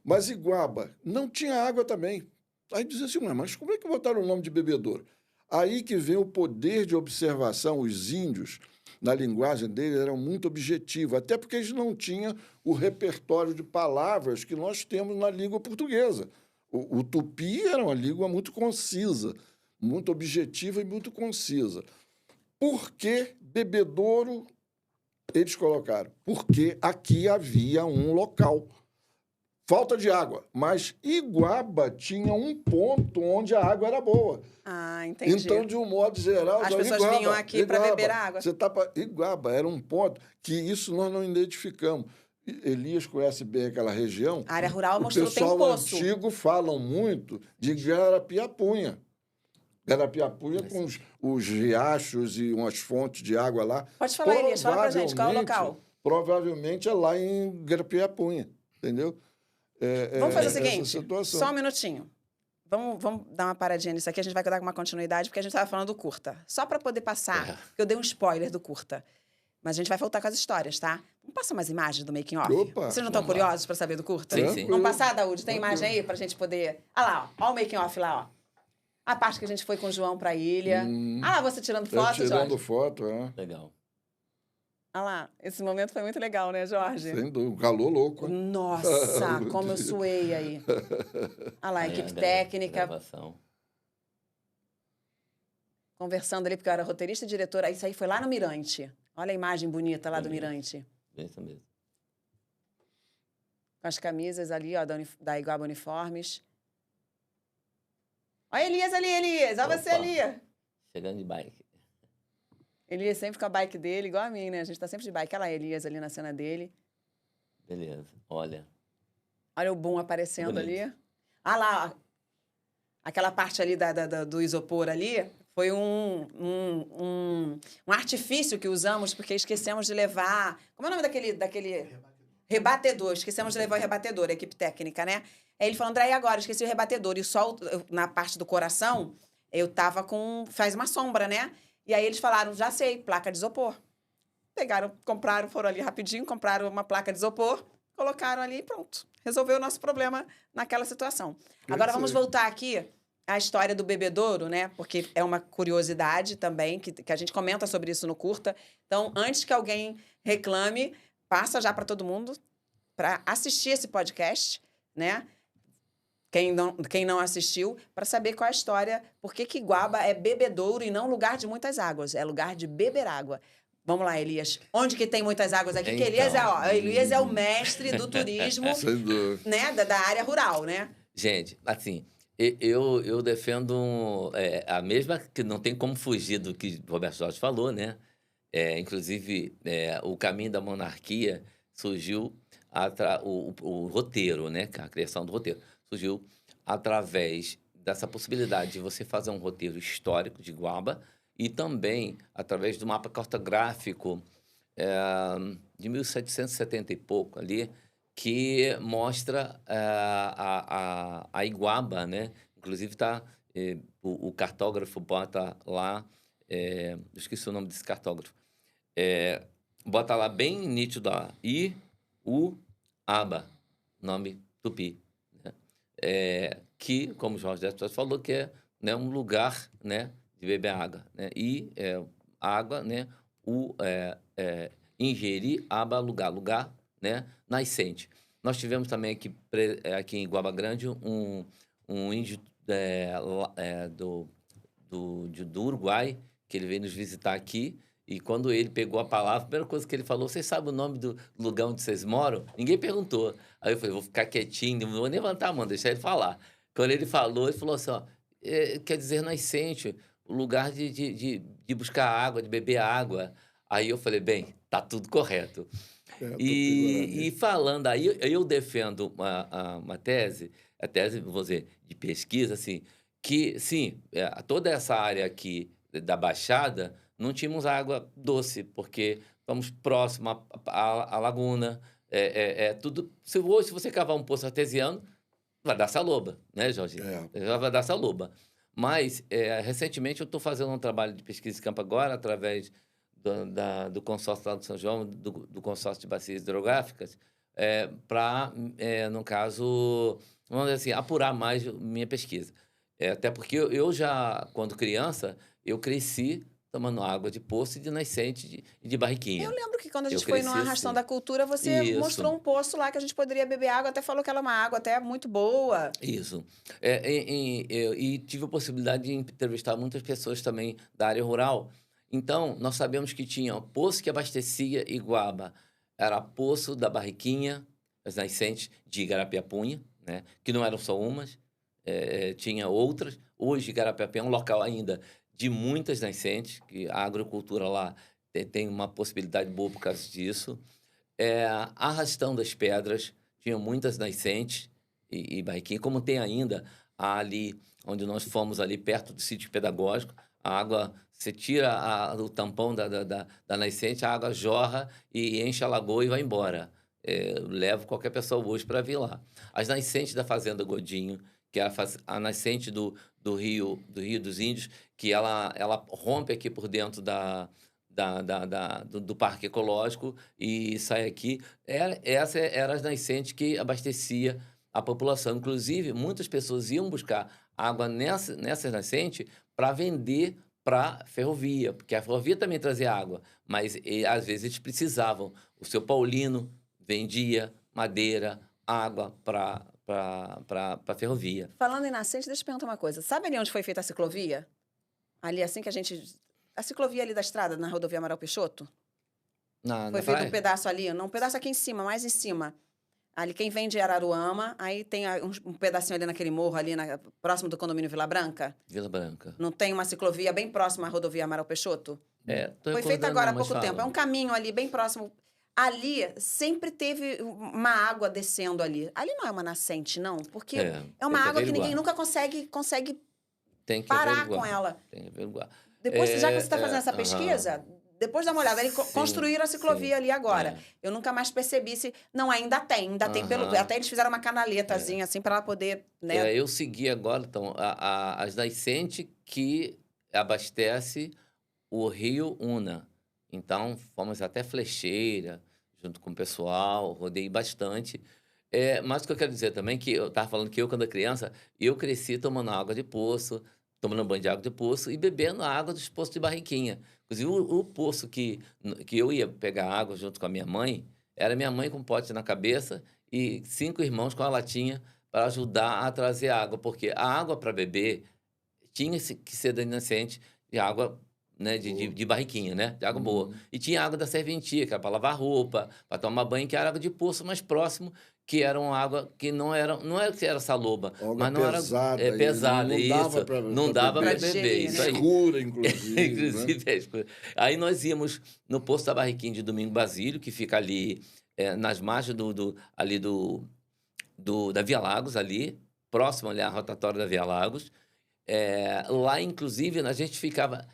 Mas Iguaba não tinha água também. Aí dizia assim, mas como é que botaram o nome de Bebedouro? Aí que vem o poder de observação. Os índios, na linguagem deles, eram muito objetivos, até porque eles não tinham o repertório de palavras que nós temos na língua portuguesa. O tupi era uma língua muito concisa, muito objetiva e muito concisa. Por que Bebedouro eles colocaram? Porque aqui havia um local. Falta de água, mas Iguaba tinha um ponto onde a água era boa. Ah, entendi. Então, de um modo geral... As pessoas vinham aqui para beber água. Iguaba era um ponto que isso nós não identificamos. Elias conhece bem aquela região. A área rural mostrou que tem poço. O poço. pessoal antigo falam muito de Garapiapunha. Garapiapunha com os riachos e umas fontes de água lá. Pode falar, Elias, fala pra gente, qual é o local? Provavelmente é lá em Garapiapunha, entendeu? Vamos fazer o seguinte, só um minutinho. Vamos dar uma paradinha nisso aqui, a gente vai dar uma continuidade, porque a gente estava falando do curta. Só para poder passar, porque eu dei um spoiler do curta. Mas a gente vai voltar com as histórias, tá? Vamos passar umas imagens do making off? Opa, vocês não estão curiosos para saber do curta? Sim. Vamos passar, Daúde? Tem imagem aí para a gente poder... Ah lá, ó o making off lá, ó. A parte que a gente foi com o João para a ilha. Ah lá, você tirando foto, Jorge? Tirando foto, Legal. Ah lá, esse momento foi muito legal, né, Jorge? Sem dúvida, um calor louco. Nossa, como eu suei aí. Ah lá, equipe técnica. Gravação. Conversando ali, porque eu era roteirista e diretora. Isso aí foi lá no Mirante. Olha a imagem bonita lá do Mirante. Isso mesmo. Com as camisas ali, ó, da Iguaba Uniformes. Olha Elias ali, Elias. Olha você ali. Chegando de bike. Elias sempre com a bike dele, igual a mim, né? A gente tá sempre de bike. Olha lá, Elias ali na cena dele. Beleza, olha. Olha o boom aparecendo Bonito. ali. Ah lá, aquela parte ali do isopor ali foi um artifício que usamos porque esquecemos de levar... Como é o nome daquele... Rebatedor. Esquecemos de levar o rebatedor, a equipe técnica, né? Aí ele falou, André, e agora? Esqueci o rebatedor. E o sol, na parte do coração, eu tava com... Faz uma sombra, né? E aí eles falaram, já sei, placa de isopor. Pegaram, compraram, foram ali rapidinho, compraram uma placa de isopor, colocaram ali e pronto. Resolveu o nosso problema naquela situação. Agora vamos voltar aqui à história do Bebedouro, né? Porque é uma curiosidade também, que a gente comenta sobre isso no curta. Então, antes que alguém reclame, passa já para todo mundo para assistir esse podcast, né? Quem não assistiu, para saber qual é a história, por que Iguaba é bebedouro e não lugar de muitas águas, é lugar de beber água. Vamos lá, Elias. Onde que tem muitas águas aqui? Que Elias Elias é o mestre do turismo, Sem dúvida. né? Da área rural, né? Gente, assim, eu defendo a mesma, que não tem como fugir do que o Roberto Jorge falou, né? Inclusive, o caminho da monarquia surgiu, o roteiro, né? A criação do roteiro surgiu através dessa possibilidade de você fazer um roteiro histórico de Guaba e também através do mapa cartográfico de 1770 e pouco ali, que mostra a Iguaba, né? Inclusive o cartógrafo bota lá, eu esqueci o nome desse cartógrafo, bota lá bem nítido, Aba, nome tupi, né? Que, como o Jorge Destos falou, que é, né, um lugar, né, de beber água, né? E água, né? Ingerir, aba, lugar, né? Nascente. Nós tivemos também aqui em Guaba Grande um índio do Uruguai, que ele veio nos visitar aqui, e quando ele pegou a palavra, a primeira coisa que ele falou: vocês sabem o nome do lugar onde vocês moram? Ninguém perguntou. Aí eu falei: vou ficar quietinho, não vou nem levantar a mão, deixar ele falar. Quando ele falou assim: ó, quer dizer nascente, o lugar de buscar água, de beber água. Aí eu falei: bem, tá tudo correto. E falando aí, eu defendo uma tese, a tese, vou dizer, de pesquisa, assim, que, sim, toda essa área aqui da Baixada, não tínhamos água doce, porque estamos próximos à laguna, tudo. Hoje, se você cavar um poço artesiano, vai dar saloba, né, Jorge? Já vai dar saloba. Mas, recentemente, eu estou fazendo um trabalho de pesquisa de campo agora, através do consórcio lá do São João, do consórcio de bacias hidrográficas, para, no caso, vamos dizer assim, apurar mais minha pesquisa. Até porque eu já, quando criança, eu cresci tomando água de poço e de nascente e de barriquinha. Eu lembro que quando a gente foi no Arrastão da Cultura, você mostrou um poço lá que a gente poderia beber água, até falou que era uma água até muito boa. Isso. E tive a possibilidade de entrevistar muitas pessoas também da área rural. Então, nós sabemos que tinha poço que abastecia Iguaba. Era poço da Barriquinha, as nascentes de Igarapiapunha, né? Que não eram só umas, tinha outras. Hoje, Igarapiapunha é um local ainda de muitas nascentes, que a agricultura lá tem uma possibilidade boa por causa disso. Arrastão das Pedras, tinha muitas nascentes e Barriquinha, como tem ainda ali, onde nós fomos ali perto do sítio pedagógico, a água, você tira o tampão da nascente, a água jorra e enche a lagoa e vai embora. Levo qualquer pessoa hoje para vir lá. As nascentes da Fazenda Godinho, que é a nascente do Rio dos Índios, que ela rompe aqui por dentro do Parque Ecológico e sai aqui. Essa era as nascentes que abastecia a população. Inclusive, muitas pessoas iam buscar água nessas nascentes para vender para a ferrovia, porque a ferrovia também trazia água, mas às vezes eles precisavam. O seu Paulino vendia madeira, água para a ferrovia. Falando em nascente, deixa eu te perguntar uma coisa. Sabe ali onde foi feita a ciclovia? Ali, assim que a gente... A ciclovia ali da estrada, na rodovia Amaral Peixoto? Foi feito um pedaço ali, não, um pedaço aqui em cima, mais em cima. Ali, quem vem de Araruama, aí tem um pedacinho ali naquele morro, ali próximo do condomínio Vila Branca. Vila Branca. Não tem uma ciclovia bem próxima à rodovia Amaral Peixoto? Foi feita agora há pouco tempo. É um caminho ali, bem próximo. Ali, sempre teve uma água descendo ali. Ali não é uma nascente, não? Porque é uma água que ninguém nunca consegue parar com ela. Tem que averiguar. Depois, já que você está fazendo essa pesquisa... Depois dá uma olhada, eles construíram a ciclovia ali agora. Eu nunca mais percebi se... Não, ainda tem até eles fizeram uma canaletazinha, assim, para ela poder... Né? Eu segui agora, então, as nascentes que abastece o Rio Una. Então, fomos até Flecheira, junto com o pessoal, rodei bastante. Mas o que eu quero dizer também, que eu estava falando que quando era criança, eu cresci tomando água de poço, tomando banho de água de poço e bebendo a água dos poços de Barriquinha. Inclusive, o poço que eu ia pegar água junto com a minha mãe, era minha mãe com um pote na cabeça e 5 irmãos com a latinha para ajudar a trazer água, porque a água para beber tinha que ser da nascente de água né, de barriquinha, né? De água boa. E tinha água da serventia, que era para lavar roupa, para tomar banho, que era água de poço mais próximo, que era uma água que não era que era saloba, Água mas não pesada, era pesada, não dava pra não dava para beber. beber, isso aí. Escura, inclusive. Inclusive, né? é escura. Aí nós íamos no Poço da Barriquinha de Domingo Basílio, que fica ali nas margens da Via Lagos, ali, próximo ali à rotatória da Via Lagos. Lá, inclusive, a gente ficava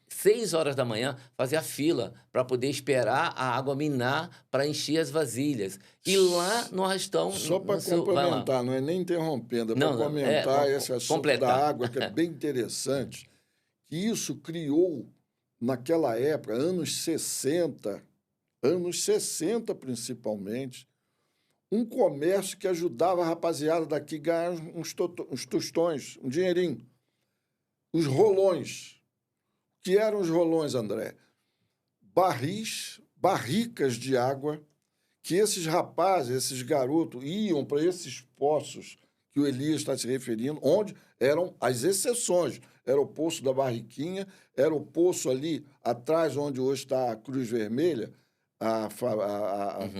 6 horas da manhã, fazia fila para poder esperar a água minar para encher as vasilhas. E lá no arrastão... Só para complementar, não é nem interrompendo, é para comentar esse assunto da água, que é bem interessante, que isso criou, naquela época, anos 60 principalmente, um comércio que ajudava a rapaziada daqui a ganhar uns tostões, um dinheirinho. Os rolões. O que eram os rolões, André? Barricas de água que esses rapazes, esses garotos, iam para esses poços que o Elias está se referindo, onde eram as exceções. Era o Poço da Barriquinha, era o poço ali atrás, onde hoje está a Cruz Vermelha, a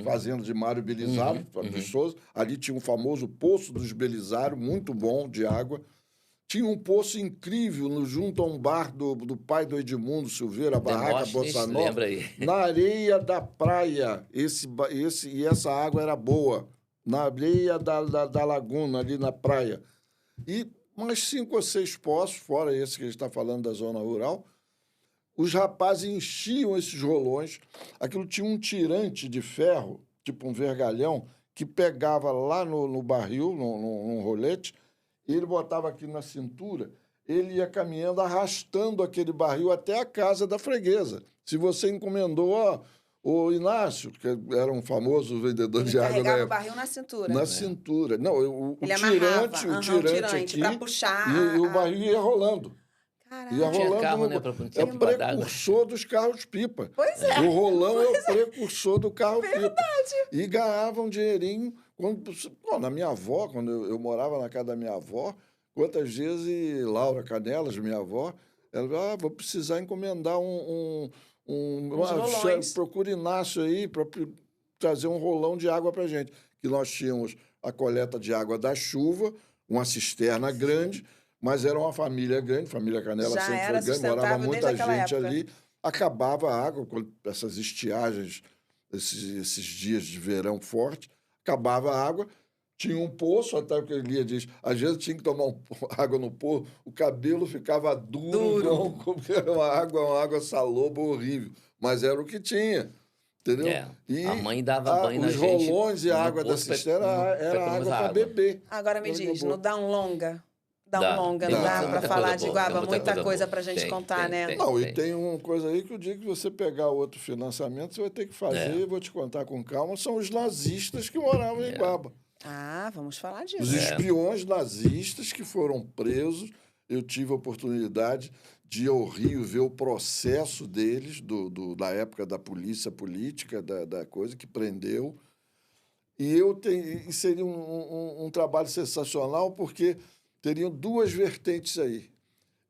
fazenda de Mário Belisário, de Souza. Ali tinha o famoso Poço dos Belisário, muito bom de água. Tinha um poço incrível junto a um bar do pai do Edmundo Silveira, a Barraca Bossa Nova, lembra aí. na areia da praia. E essa água era boa, na areia da laguna, ali na praia. E mais 5 ou 6 poços, fora esse que a gente está falando da zona rural. Os rapazes enchiam esses rolões. Aquilo tinha um tirante de ferro, tipo um vergalhão, que pegava lá no barril, num rolete, e ele botava aqui na cintura, ele ia caminhando, arrastando aquele barril até a casa da freguesa. Se você encomendou, o Inácio, que era um famoso vendedor de água da época. Carregava o barril na cintura. Na cintura. Não, o tirante aqui, para puxar. E o barril ia rolando. Caraca. Ia rolando. Tinha carro, né, É o precursor dos carros-pipa. Pois é. O rolão é o precursor do carro-pipa. Verdade. E ganhava um dinheirinho. Na minha avó, quando eu morava na casa da minha avó, quantas vezes Laura Canelas, minha avó, ela vou precisar encomendar procure Inácio aí para trazer um rolão de água para gente. Que nós tínhamos a coleta de água da chuva, uma cisterna grande, mas era uma família grande, família Canela Já sempre era foi grande, morava muita gente época. ali, acabava a água, com essas estiagens, esses dias de verão forte, acabava a água, tinha um poço, até o que Elia diz, às vezes tinha que tomar água no poço, o cabelo ficava duro. Porque era uma água saloba horrível, mas era o que tinha. Entendeu? E a mãe dava banho na gente. Os rolões e a água da cisterna era água para beber. Agora me diz, não dá um longa? Não dá para falar de Guaba, muita coisa para a gente contar, né? Não, e tem uma coisa aí que o dia que você pegar outro financiamento, você vai ter que fazer, vou te contar com calma, são os nazistas que moravam em Guaba. Ah, vamos falar disso. Os espiões nazistas que foram presos, eu tive a oportunidade de ir ao Rio ver o processo deles, da época da polícia política, da coisa que prendeu. E seria um trabalho sensacional, porque teriam 2 vertentes aí.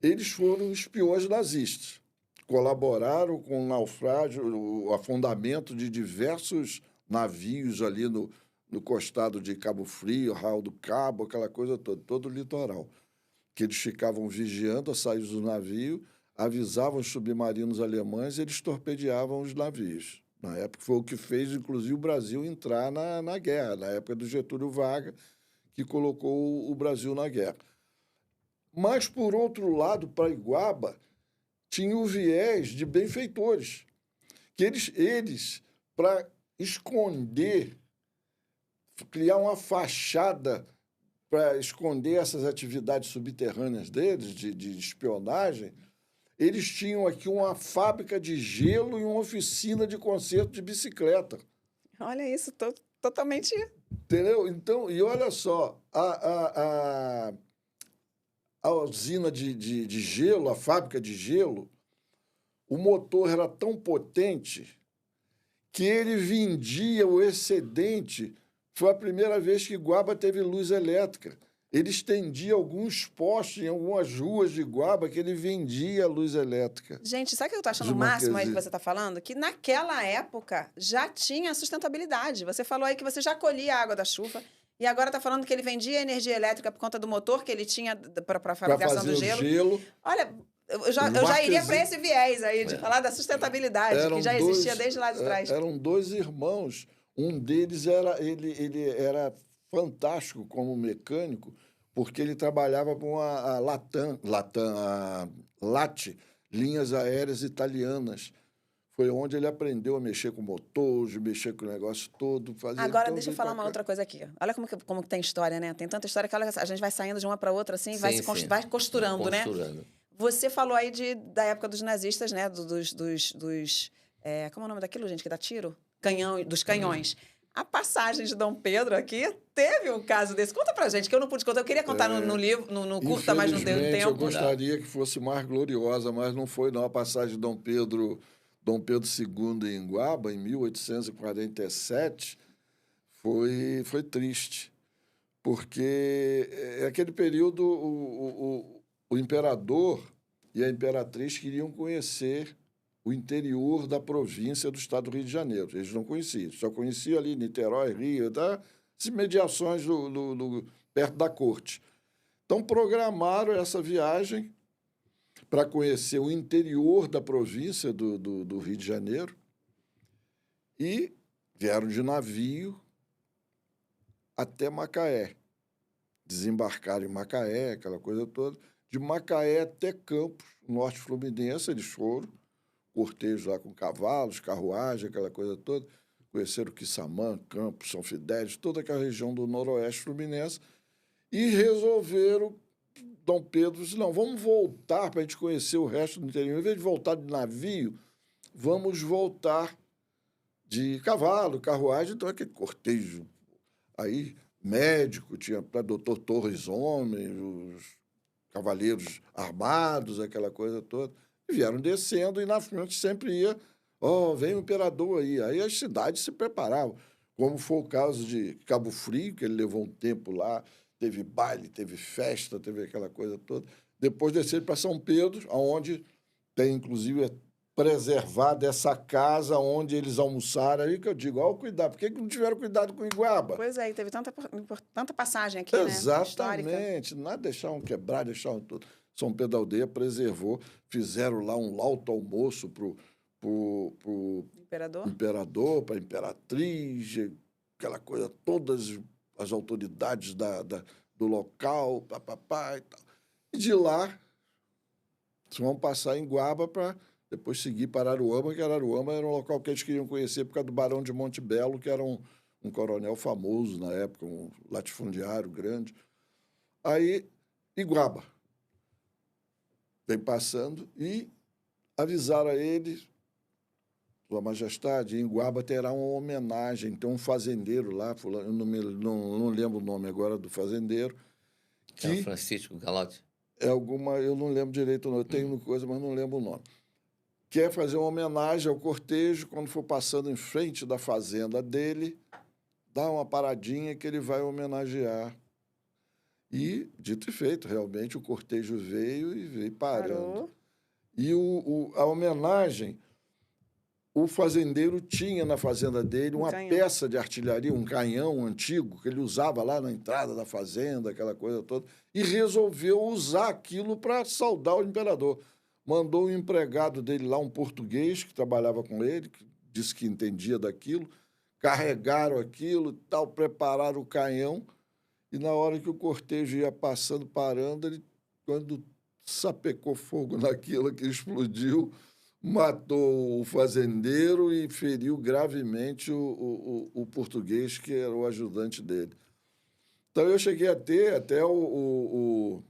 Eles foram espiões nazistas, colaboraram com o naufrágio, o afundamento de diversos navios ali no costado de Cabo Frio, Arraial do Cabo, aquela coisa toda, todo o litoral. Que eles ficavam vigiando a saída do navio, avisavam os submarinos alemães e eles torpedeavam os navios. Na época foi o que fez, inclusive, o Brasil entrar na guerra, na época do Getúlio Vargas, que colocou o Brasil na guerra. Mas, por outro lado, Paraiguaba tinha o viés de benfeitores, que eles para esconder, criar uma fachada para esconder essas atividades subterrâneas deles, de espionagem, eles tinham aqui uma fábrica de gelo e uma oficina de conserto de bicicleta. Olha isso, totalmente... Entendeu? Então, e olha só, a usina de gelo, a fábrica de gelo, o motor era tão potente que ele vendia o excedente. Foi a primeira vez que Guaba teve luz elétrica. ele estendia alguns postes em algumas ruas de Iguaba que ele vendia luz elétrica. Gente, sabe o que eu tô achando De o máximo aí que Marquesi. você está falando? Que naquela época já tinha sustentabilidade. Você falou aí que você já colhia a água da chuva e agora está falando que ele vendia energia elétrica por conta do motor que ele tinha para a Para fabricação fazer do o gelo. gelo, Olha, eu o já iria Marquesi. para esse viés aí de É. falar da sustentabilidade, que já existia desde lá de trás. Eram dois irmãos. Um deles ele era fantástico como mecânico, porque ele trabalhava com a LAT, Linhas Aéreas Italianas. Foi onde ele aprendeu a mexer com motores, mexer com o negócio todo. Fazer, Agora, então, deixa eu veio falar pra uma cá. outra coisa aqui. Olha como que tem história, né? Tem tanta história que olha, a gente vai saindo de uma para outra, assim, vai, Sim, sim. vai costurando, né? Costurando. Você falou aí da época dos nazistas, né? Como é o nome daquilo, gente, que dá tiro? Dos canhões. A passagem de Dom Pedro aqui teve um caso desse. Conta pra gente, que eu não pude contar. Eu queria contar no livro, no curta, mas não deu Infelizmente, eu tempo. gostaria que fosse mais gloriosa, mas não foi, não. A passagem de Dom Pedro II em Iguaba, em 1847, foi triste, porque naquele período o imperador e a imperatriz queriam conhecer o interior da província do estado do Rio de Janeiro. Eles não conheciam, só conheciam ali Niterói, Rio, tá? As imediações perto da corte. Então, programaram essa viagem para conhecer o interior da província do Rio de Janeiro e vieram de navio até Macaé. Desembarcaram em Macaé, aquela coisa toda. De Macaé até Campos, norte fluminense, eles foram. Cortejo lá com cavalos, carruagem, aquela coisa toda. Conheceram Quissamã, Campos, São Fidélis, toda aquela região do noroeste fluminense. E resolveram, Dom Pedro disse, não, vamos voltar para a gente conhecer o resto do interior. Em vez de voltar de navio, vamos voltar de cavalo, carruagem. Então, aquele cortejo. Aí, médico, tinha para doutor Torres Homem, os cavaleiros armados, aquela coisa toda. E vieram descendo e na frente sempre ia, vem o imperador aí. Aí as cidades se preparavam, como foi o caso de Cabo Frio, que ele levou um tempo lá, teve baile, teve festa, teve aquela coisa toda. Depois desceram para São Pedro, onde tem, inclusive, preservada essa casa onde eles almoçaram. Aí que eu digo, o cuidado. Por que não tiveram cuidado com Iguaba? Pois é, e teve tanta passagem aqui, né? Exatamente. Nada deixaram quebrar, deixaram tudo. São Pedro da Aldeia preservou, fizeram lá um alto almoço para o imperador, para a imperatriz, aquela coisa, todas as autoridades do local, papapá e tal. E de lá, vão passar em Iguaba para depois seguir para Araruama, que Araruama era um local que eles queriam conhecer por causa do Barão de Monte Belo, que era um coronel famoso na época, um latifundiário grande. Aí, Iguaba. Vem passando e avisaram a ele, Sua Majestade, em Iguaba terá uma homenagem, tem um fazendeiro lá, eu não lembro o nome agora do fazendeiro. Que é o Francisco Galotti? Eu não lembro direito o nome, eu tenho coisa, mas não lembro o nome. Quer fazer uma homenagem ao cortejo, quando for passando em frente da fazenda dele, dá uma paradinha que ele vai homenagear. E, dito e feito, realmente o cortejo veio parando. Parou. E a homenagem, o fazendeiro tinha na fazenda dele uma peça de artilharia, um canhão antigo, que ele usava lá na entrada da fazenda, aquela coisa toda, e resolveu usar aquilo para saudar o imperador. Mandou um empregado dele lá, um português, que trabalhava com ele, que disse que entendia daquilo, carregaram aquilo, tal, prepararam o canhão. E na hora que o cortejo ia passando, parando, ele, quando sapecou fogo naquilo que explodiu, matou o fazendeiro e feriu gravemente o português, que era o ajudante dele. Então, eu cheguei a ter até o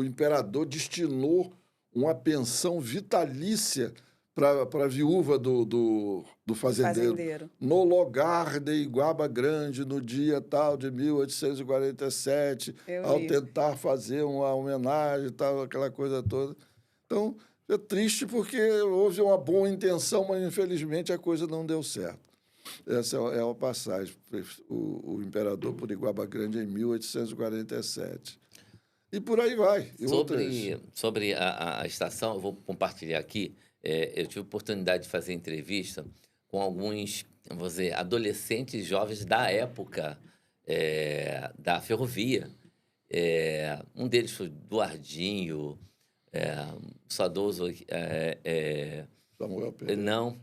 imperador destinou uma pensão vitalícia para a viúva do fazendeiro, no lugar de Iguaba Grande, no dia tal de 1847, tentar fazer uma homenagem, tal, aquela coisa toda. Então, é triste porque houve uma boa intenção, mas, infelizmente, a coisa não deu certo. Essa é uma passagem. O imperador por Iguaba Grande em 1847. E por aí vai. E Sobre a estação, eu vou compartilhar aqui. Eu tive a oportunidade de fazer entrevista com alguns, vamos dizer, adolescentes jovens da época da ferrovia. Um deles foi Duardinho, saudoso... Samuel Pereira. Não,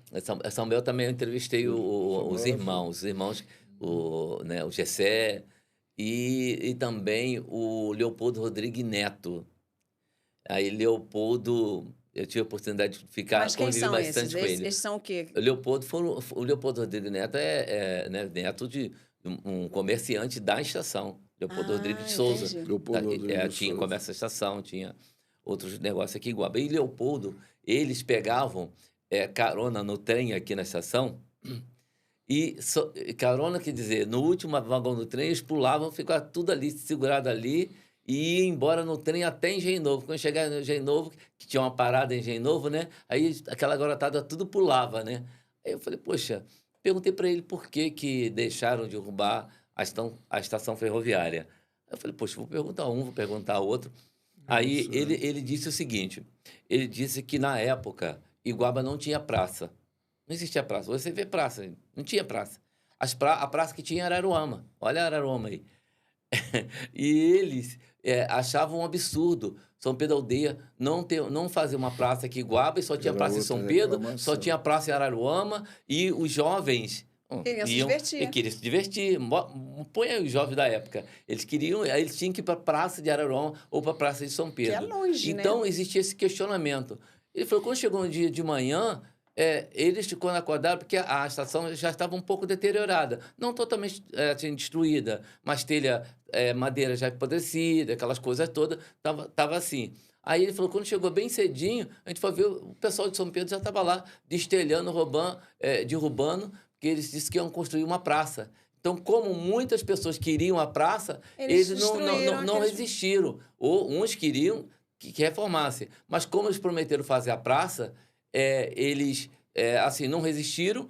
Samuel também eu entrevistei os irmãos, né, o Gessé e também o Leopoldo Rodrigues Neto. Aí, Leopoldo, eu tive a oportunidade de Mas quem conviver são bastante esses? com ele. Eles são o quê? O Leopoldo Rodrigues Neto né, neto de um comerciante da estação, Leopoldo Rodrigues de Souza. Entendi. Leopoldo Rodrigues de Tinha Souza. comércio da estação, tinha outros negócios aqui em Iguaba. E Leopoldo, eles pegavam carona no trem aqui na estação e carona, quer dizer, no último vagão do trem, eles pulavam, ficavam tudo ali, segurado ali e ia embora no trem até Engenho Novo. Quando chegava no Engenho Novo, que tinha uma parada em Engenho Novo, né? Aí aquela garotada tudo pulava, né? Aí eu falei, poxa, perguntei para ele por que deixaram de derrubar a estação ferroviária. Aí eu falei, poxa, vou perguntar vou perguntar outro. Aí ele disse o seguinte, ele disse que na época Iguaba não tinha praça. Não existia praça. Você vê praça, não tinha praça. A praça que tinha era Araruama. Olha Araruama aí. E eles achavam um absurdo São Pedro Aldeia não fazer uma praça aqui em Iguaba e só tinha praça em São Pedro, só tinha praça em Araruama e os jovens... Queriam se divertir. Queriam se divertir. Põe aí os jovens da época. Eles tinham que ir para a praça de Araruama ou para a praça de São Pedro. Que é longe, né? Então, existia esse questionamento. Ele falou, quando chegou no dia de manhã, eles, quando acordaram, porque a estação já estava um pouco deteriorada. Não totalmente assim, destruída, mas telha, madeira já apodrecida, aquelas coisas todas, estava assim. Aí ele falou, quando chegou bem cedinho, a gente foi ver, o pessoal de São Pedro já estava lá, destelhando, derrubando, porque eles disseram que iam construir uma praça. Então, como muitas pessoas queriam a praça, eles não resistiram. Ou uns queriam que reformasse. Mas como eles prometeram fazer a praça, eles assim, não resistiram,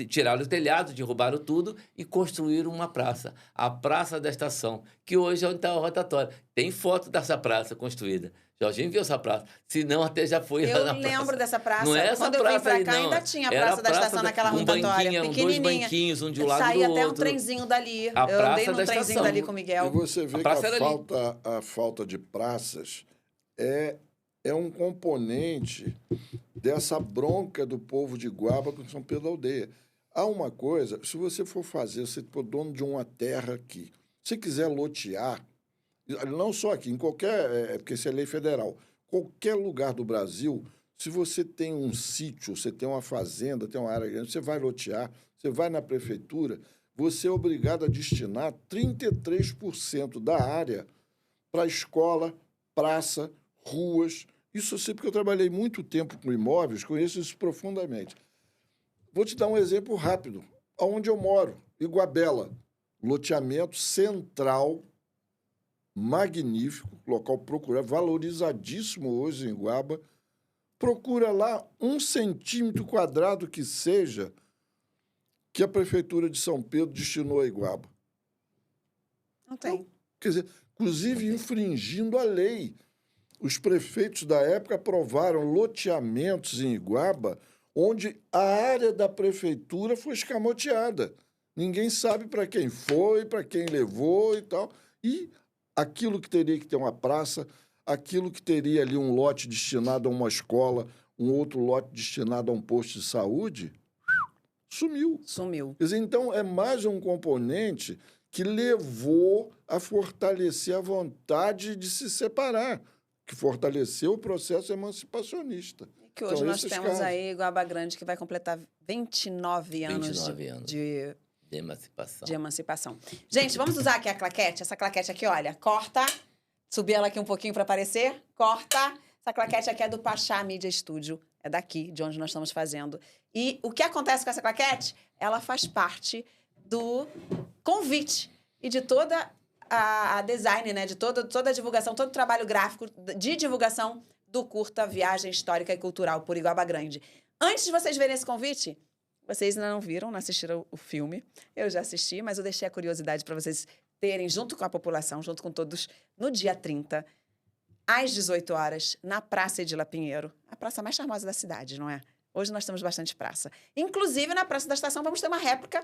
tiraram o telhado, derrubaram tudo e construíram uma praça. A Praça da Estação, que hoje é onde está o rotatório. Tem foto dessa praça construída. Jorginho viu essa praça. Se não, até já foi lá na praça. Eu lembro dessa praça. Não é essa Quando praça eu vim pra aí, cá, não. ainda tinha a Era Praça da Estação naquela rotatória, dois banquinhos, um de um lado do outro. Saía até um trenzinho dali. A Eu andei Praça num da trenzinho Estação. dali com o Miguel. E você vê que a falta de praças é um componente dessa bronca do povo de Iguaba com São Pedro da Aldeia. Há uma coisa, se você for fazer, você for dono de uma terra aqui, se quiser lotear, não só aqui, em qualquer, porque isso é lei federal, qualquer lugar do Brasil, se você tem um sítio, você tem uma fazenda, tem uma área grande, você vai lotear, você vai na prefeitura, você é obrigado a destinar 33% da área para escola, praça, ruas. Isso eu sei porque eu trabalhei muito tempo com imóveis, conheço isso profundamente. Vou te dar um exemplo rápido. Onde eu moro, Iguabela, loteamento central, magnífico, local procurado, valorizadíssimo hoje em Iguaba. Procura lá 1 centímetro quadrado que seja que a Prefeitura de São Pedro destinou a Iguaba. Não tem. Então, quer dizer, inclusive infringindo a lei. Os prefeitos da época aprovaram loteamentos em Iguaba onde a área da prefeitura foi escamoteada. Ninguém sabe para quem foi, para quem levou e tal. E aquilo que teria que ter uma praça, aquilo que teria ali um lote destinado a uma escola, um outro lote destinado a um posto de saúde, sumiu. Sumiu. Quer dizer, então, é mais um componente que levou a fortalecer a vontade de se separar, que fortaleceu o processo emancipacionista. Que hoje Então, nós esses temos casos. aí Iguaba Grande, que vai completar 29 anos, 29 anos. de emancipação. emancipação. Gente, vamos usar aqui a claquete? Essa claquete aqui, olha, corta. Subir ela aqui um pouquinho para aparecer. Corta. Essa claquete aqui é do Pachá Mídia Estúdio. É daqui, de onde nós estamos fazendo. E o que acontece com essa claquete? Ela faz parte do convite e de toda a design, né? De toda a divulgação, todo o trabalho gráfico de divulgação do curta Viagem Histórica e Cultural por Iguaba Grande. Antes de vocês verem esse convite, Vocês ainda não viram, não assistiram o filme. Eu já assisti, mas eu deixei a curiosidade para vocês terem, junto com a população, junto com todos, no dia 30, às 18 horas, na Praça Edila Pinheiro. A praça mais charmosa da cidade, não é? Hoje nós temos bastante praça. Inclusive, na Praça da Estação, vamos ter uma réplica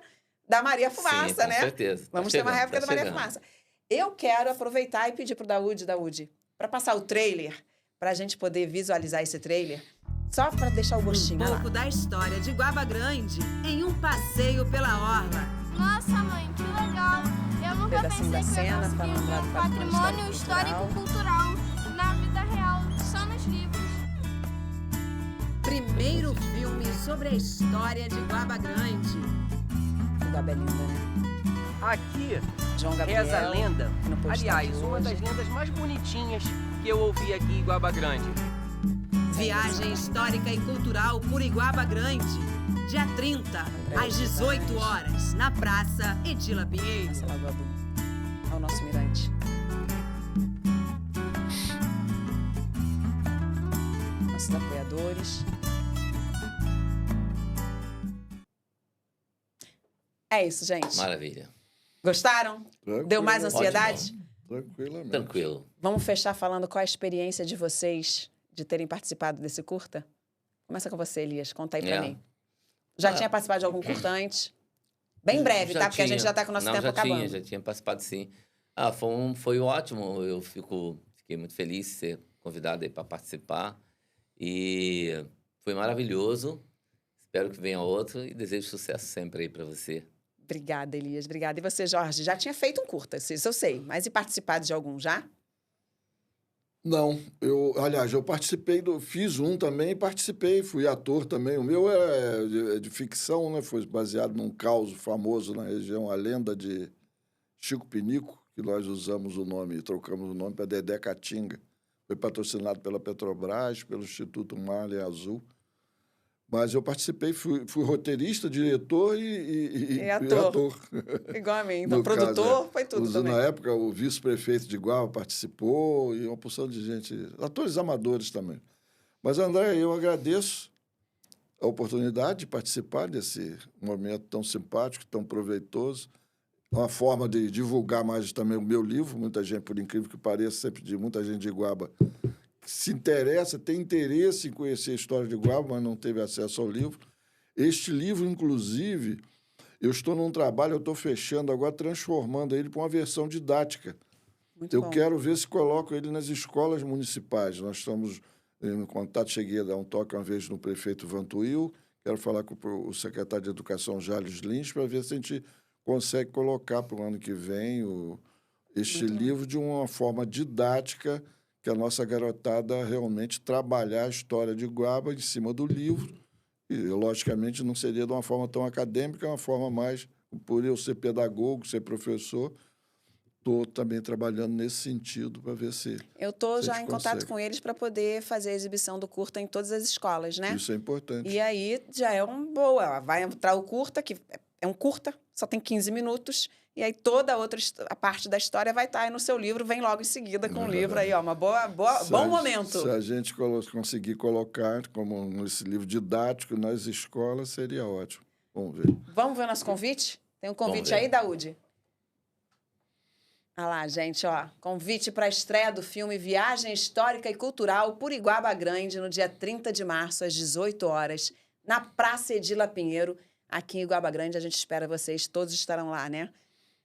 da Maria Fumaça, Sim, né? com certeza. Vamos ter uma réplica da Maria chegando. Fumaça. Eu quero aproveitar e pedir pro Daúde, para passar o trailer, para a gente poder visualizar esse trailer, só para deixar o gostinho. Um olha lá. pouco da história de Guaba Grande em um passeio pela orla. Nossa, mãe, que legal. Eu nunca Pedacinho da pensei que eu cena, ia pra conseguir lembrar ver do um patrimônio patrimônio histórico-cultural. histórico-cultural na vida real, só nos livros. Primeiro filme sobre a história de Guaba Grande. O Gabi é linda, né? Aqui João Gabriel. reza a lenda. no postal Aliás, de uma hoje. das lendas mais bonitinhas que eu ouvi aqui em Guaba Grande. Viagem histórica e cultural por Iguaba Grande. Dia 30, às 18 horas, na Praça Edila Pinheiro. Essa Lagoa Azul. É o nosso mirante. Nossos apoiadores. É isso, gente. Maravilha. Gostaram? Deu mais ansiedade? Tranquilamente. Tranquilo. Vamos fechar falando qual a experiência de vocês de terem participado desse curta? Começa com você, Elias. Conta aí pra mim. Já Ah. tinha participado de algum curta antes? Bem breve, Já tá? Porque a gente tinha. já tá com o nosso Não, tempo já acabando. já tinha participado, sim. Ah, foi ótimo. Eu fiquei muito feliz de ser convidado aí para participar. E foi maravilhoso. Espero que venha outro e desejo sucesso sempre aí para você. Obrigada, Elias. Obrigada. E você, Jorge? Já tinha feito um curta, isso eu sei. Mas e participado de algum já? Não, aliás, eu fiz um também e participei, fui ator também. O meu é de ficção, né? Foi baseado num caos famoso na região, a lenda de Chico Pinico, que nós usamos o nome, trocamos o nome para Dedé Catinga. Foi patrocinado pela Petrobras, pelo Instituto Marley Azul. Mas eu participei, fui roteirista, diretor e ator. Igual a mim. Então, No produtor, caso, foi tudo também. Na época, o vice-prefeito de Guaba participou e uma porção de gente, atores amadores também. Mas, André, eu agradeço a oportunidade de participar desse momento tão simpático, tão proveitoso. Uma forma de divulgar mais também o meu livro. Muita gente, por incrível que pareça, muita gente de Guaba se interessa, tem interesse em conhecer a história de Guaba, mas não teve acesso ao livro. Este livro, inclusive, eu estou num trabalho, eu estou fechando agora, transformando ele para uma versão didática. Muito Eu bom. quero ver se coloco ele nas escolas municipais. Nós estamos em contato, cheguei a dar um toque uma vez no prefeito Vantuil, quero falar com o secretário de Educação, Jales Lins, para ver se a gente consegue colocar para o ano que vem este livro de uma forma didática, que a nossa garotada realmente trabalhar a história de Guaba em cima do livro. E, logicamente, não seria de uma forma tão acadêmica, uma forma mais, por eu ser pedagogo, ser professor, estou também trabalhando nesse sentido para ver se Eu estou se a já gente em contato consegue. com eles para poder fazer a exibição do curta em todas as escolas, né? Isso é importante. E aí já é uma boa. Vai entrar o curta, que é um curta, só tem 15 minutos. E aí toda a parte da história vai estar aí no seu livro, vem logo em seguida com o livro aí, ó. Uma bom momento. Se a gente conseguir colocar como esse livro didático nas escolas, seria ótimo. Vamos ver. Vamos ver o nosso convite? Tem um convite Vamos ver. aí, Daúde? Olha lá, gente, ó. Convite para a estreia do filme Viagem Histórica e Cultural por Iguaba Grande, no dia 30 de março, às 18 horas, na Praça Edila Pinheiro, aqui em Iguaba Grande. A gente espera vocês, todos estarão lá, né?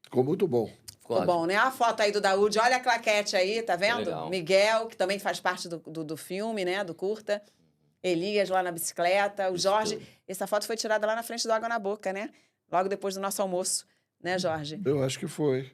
Ficou muito bom. Ficou bom, né? A foto aí do Daúde, olha a claquete aí, tá vendo? Legal. Miguel, que também faz parte do filme, né? Do curta. Elias lá na bicicleta. O Jorge. tudo. Essa foto foi tirada lá na frente do Água na Boca, né? Logo depois do nosso almoço, né, Jorge? Eu acho que foi.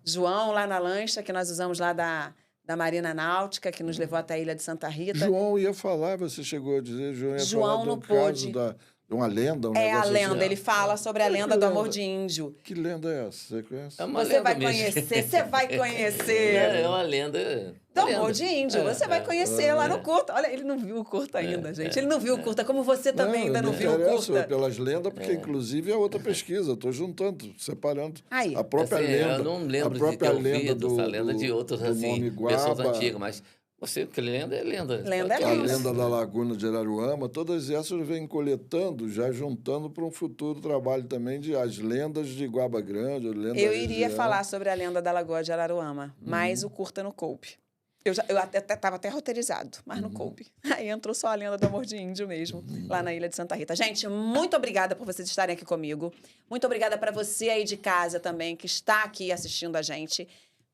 João lá na lancha, que nós usamos lá da Marina Náutica, que nos levou até a Ilha de Santa Rita. João ia falar, você chegou a dizer, João ia João falar não do caso pôde. de uma lenda, um É a negócio lenda, assim. ele fala sobre a lenda do amor de índio. Que lenda é essa? Você conhece? É uma Você lenda vai mesmo. conhecer, você vai conhecer. É uma lenda. Do lenda. amor de índio, você vai conhecer lá no curta. Olha, ele não viu o curta ainda, gente. Ele não viu o curta, como você também ainda não me viu o interesso curta. pelas lendas, porque, inclusive, é outra pesquisa. Estou juntando, separando Aí. a própria Assim, lenda. eu não lembro a de ter própria lenda ouvido essa lenda de outros, do assim, nome pessoas Guaba. antigas, mas Você, porque lenda é lenda. Lenda é A isso. lenda da Laguna de Araruama, todas essas vêm coletando, já juntando para um futuro trabalho também de as lendas de Guaba Grande, lendas Eu da iria região. falar sobre a lenda da Lagoa de Araruama, mas o curta não coube. Eu até estava até roteirizado, mas não coube. Aí entrou só a lenda do amor de índio mesmo, lá na Ilha de Santa Rita. Gente, muito obrigada por vocês estarem aqui comigo. Muito obrigada para você aí de casa também, que está aqui assistindo a gente.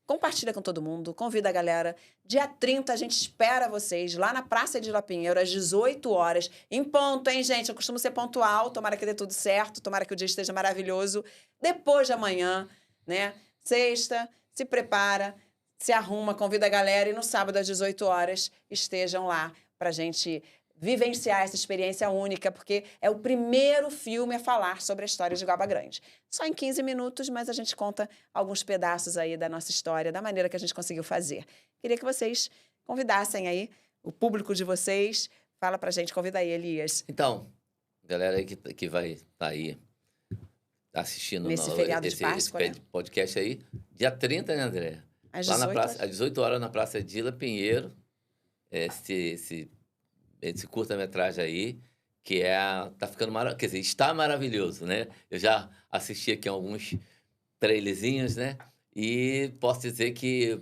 Compartilha com todo mundo, convida a galera. Dia 30, a gente espera vocês lá na Praça de La Pinheiro, às 18 horas. Em ponto, hein, gente? Eu costumo ser pontual, tomara que dê tudo certo, tomara que o dia esteja maravilhoso. Depois de amanhã, né? Sexta, se prepara, se arruma, convida a galera e no sábado, às 18 horas, estejam lá pra gente vivenciar essa experiência única, porque é o primeiro filme a falar sobre a história de Guaba Grande. Só em 15 minutos, mas a gente conta alguns pedaços aí da nossa história, da maneira que a gente conseguiu fazer. Queria que vocês convidassem aí o público de vocês. Fala pra gente, convida aí, Elias. Então, galera aí que vai estar aí assistindo Nesse feriado de Páscoa, né? podcast aí, dia 30, né, André? Às Lá 18 na praça, às 18 horas, na Praça de La Pinheiro, esse curta-metragem aí, que tá ficando maravilhoso, quer dizer, está maravilhoso, né? Eu já assisti aqui alguns trailerzinhos, né? E posso dizer que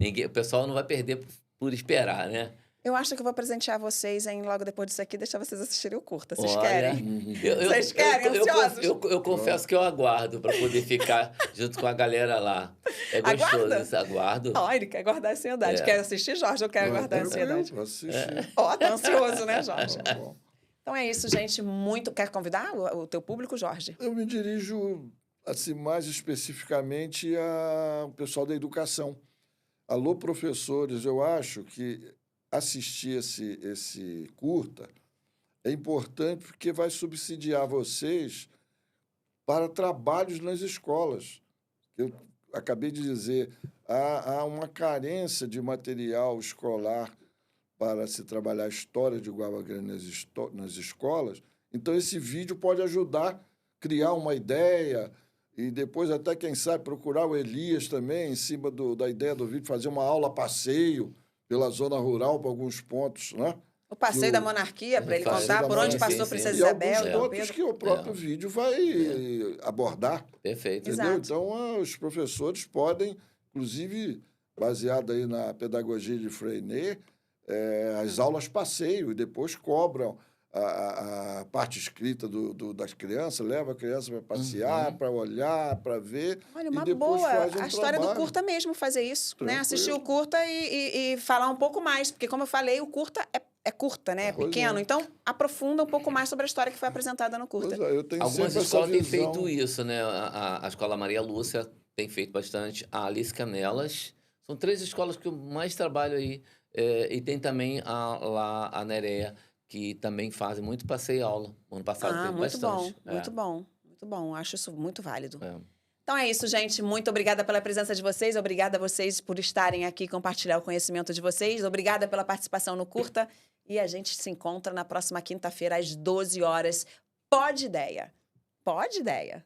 o pessoal não vai perder por esperar, né? Eu acho que eu vou presentear vocês, hein, logo depois disso aqui, deixar vocês assistirem o curta. Vocês Olha, querem? Vocês querem? eu Ansiosos? Eu confesso que eu aguardo para poder ficar junto com a galera lá. É gostoso Aguarda? isso, aguardo. Ó, ele quer guardar a ansiedade. É. Quer assistir, Jorge? Eu quero guardar a ansiedade. Vou assistir. Ó, tá ansioso, né, Jorge? Tá bom. Então é isso, gente. Quer convidar o teu público, Jorge? Eu me dirijo, assim, mais especificamente ao pessoal da educação. Alô, professores, eu acho que assistir esse curta é importante porque vai subsidiar vocês para trabalhos nas escolas. Eu acabei de dizer, há uma carência de material escolar para se trabalhar a história de Guaba Grande nas escolas. Então, esse vídeo pode ajudar a criar uma ideia e depois até, quem sabe, procurar o Elias também, em cima da ideia do vídeo, fazer uma aula passeio pela zona rural, para alguns pontos, né? O passeio da monarquia, para ele Passeio contar da por onde monarquia, passou a sim, Princesa sim. E Isabel, alguns Dom outros Pedro. que o próprio vídeo vai abordar, Perfeito. Exato. entendeu? Então, os professores podem, inclusive, baseado aí na pedagogia de Freinet, as aulas passeio e depois cobram a parte escrita das crianças, leva a criança para passear, para olhar, para ver. Olha, e uma depois boa. faz um A história do trabalho. curta mesmo, fazer isso, né? Tranquilo. Assistir o curta e falar um pouco mais. Porque, como eu falei, o curta é curta, né? É Pois pequeno. é. Então, aprofunda um pouco mais sobre a história que foi apresentada no curta. Pois é, eu tenho Algumas sempre escolas essa têm visão. feito isso, né? A Escola Maria Lúcia tem feito bastante. A Alice Canelas. São 3 escolas que eu mais trabalho aí. E tem também lá a Nerea, que também fazem muito passeio e aula. Ano passado teve muito bastante. bom, muito bom, muito bom. Acho isso muito válido. É. Então é isso, gente. Muito obrigada pela presença de vocês. Obrigada a vocês por estarem aqui e compartilhar o conhecimento de vocês. Obrigada pela participação no curta. E a gente se encontra na próxima quinta-feira, às 12 horas. Pode ideia. Pode ideia.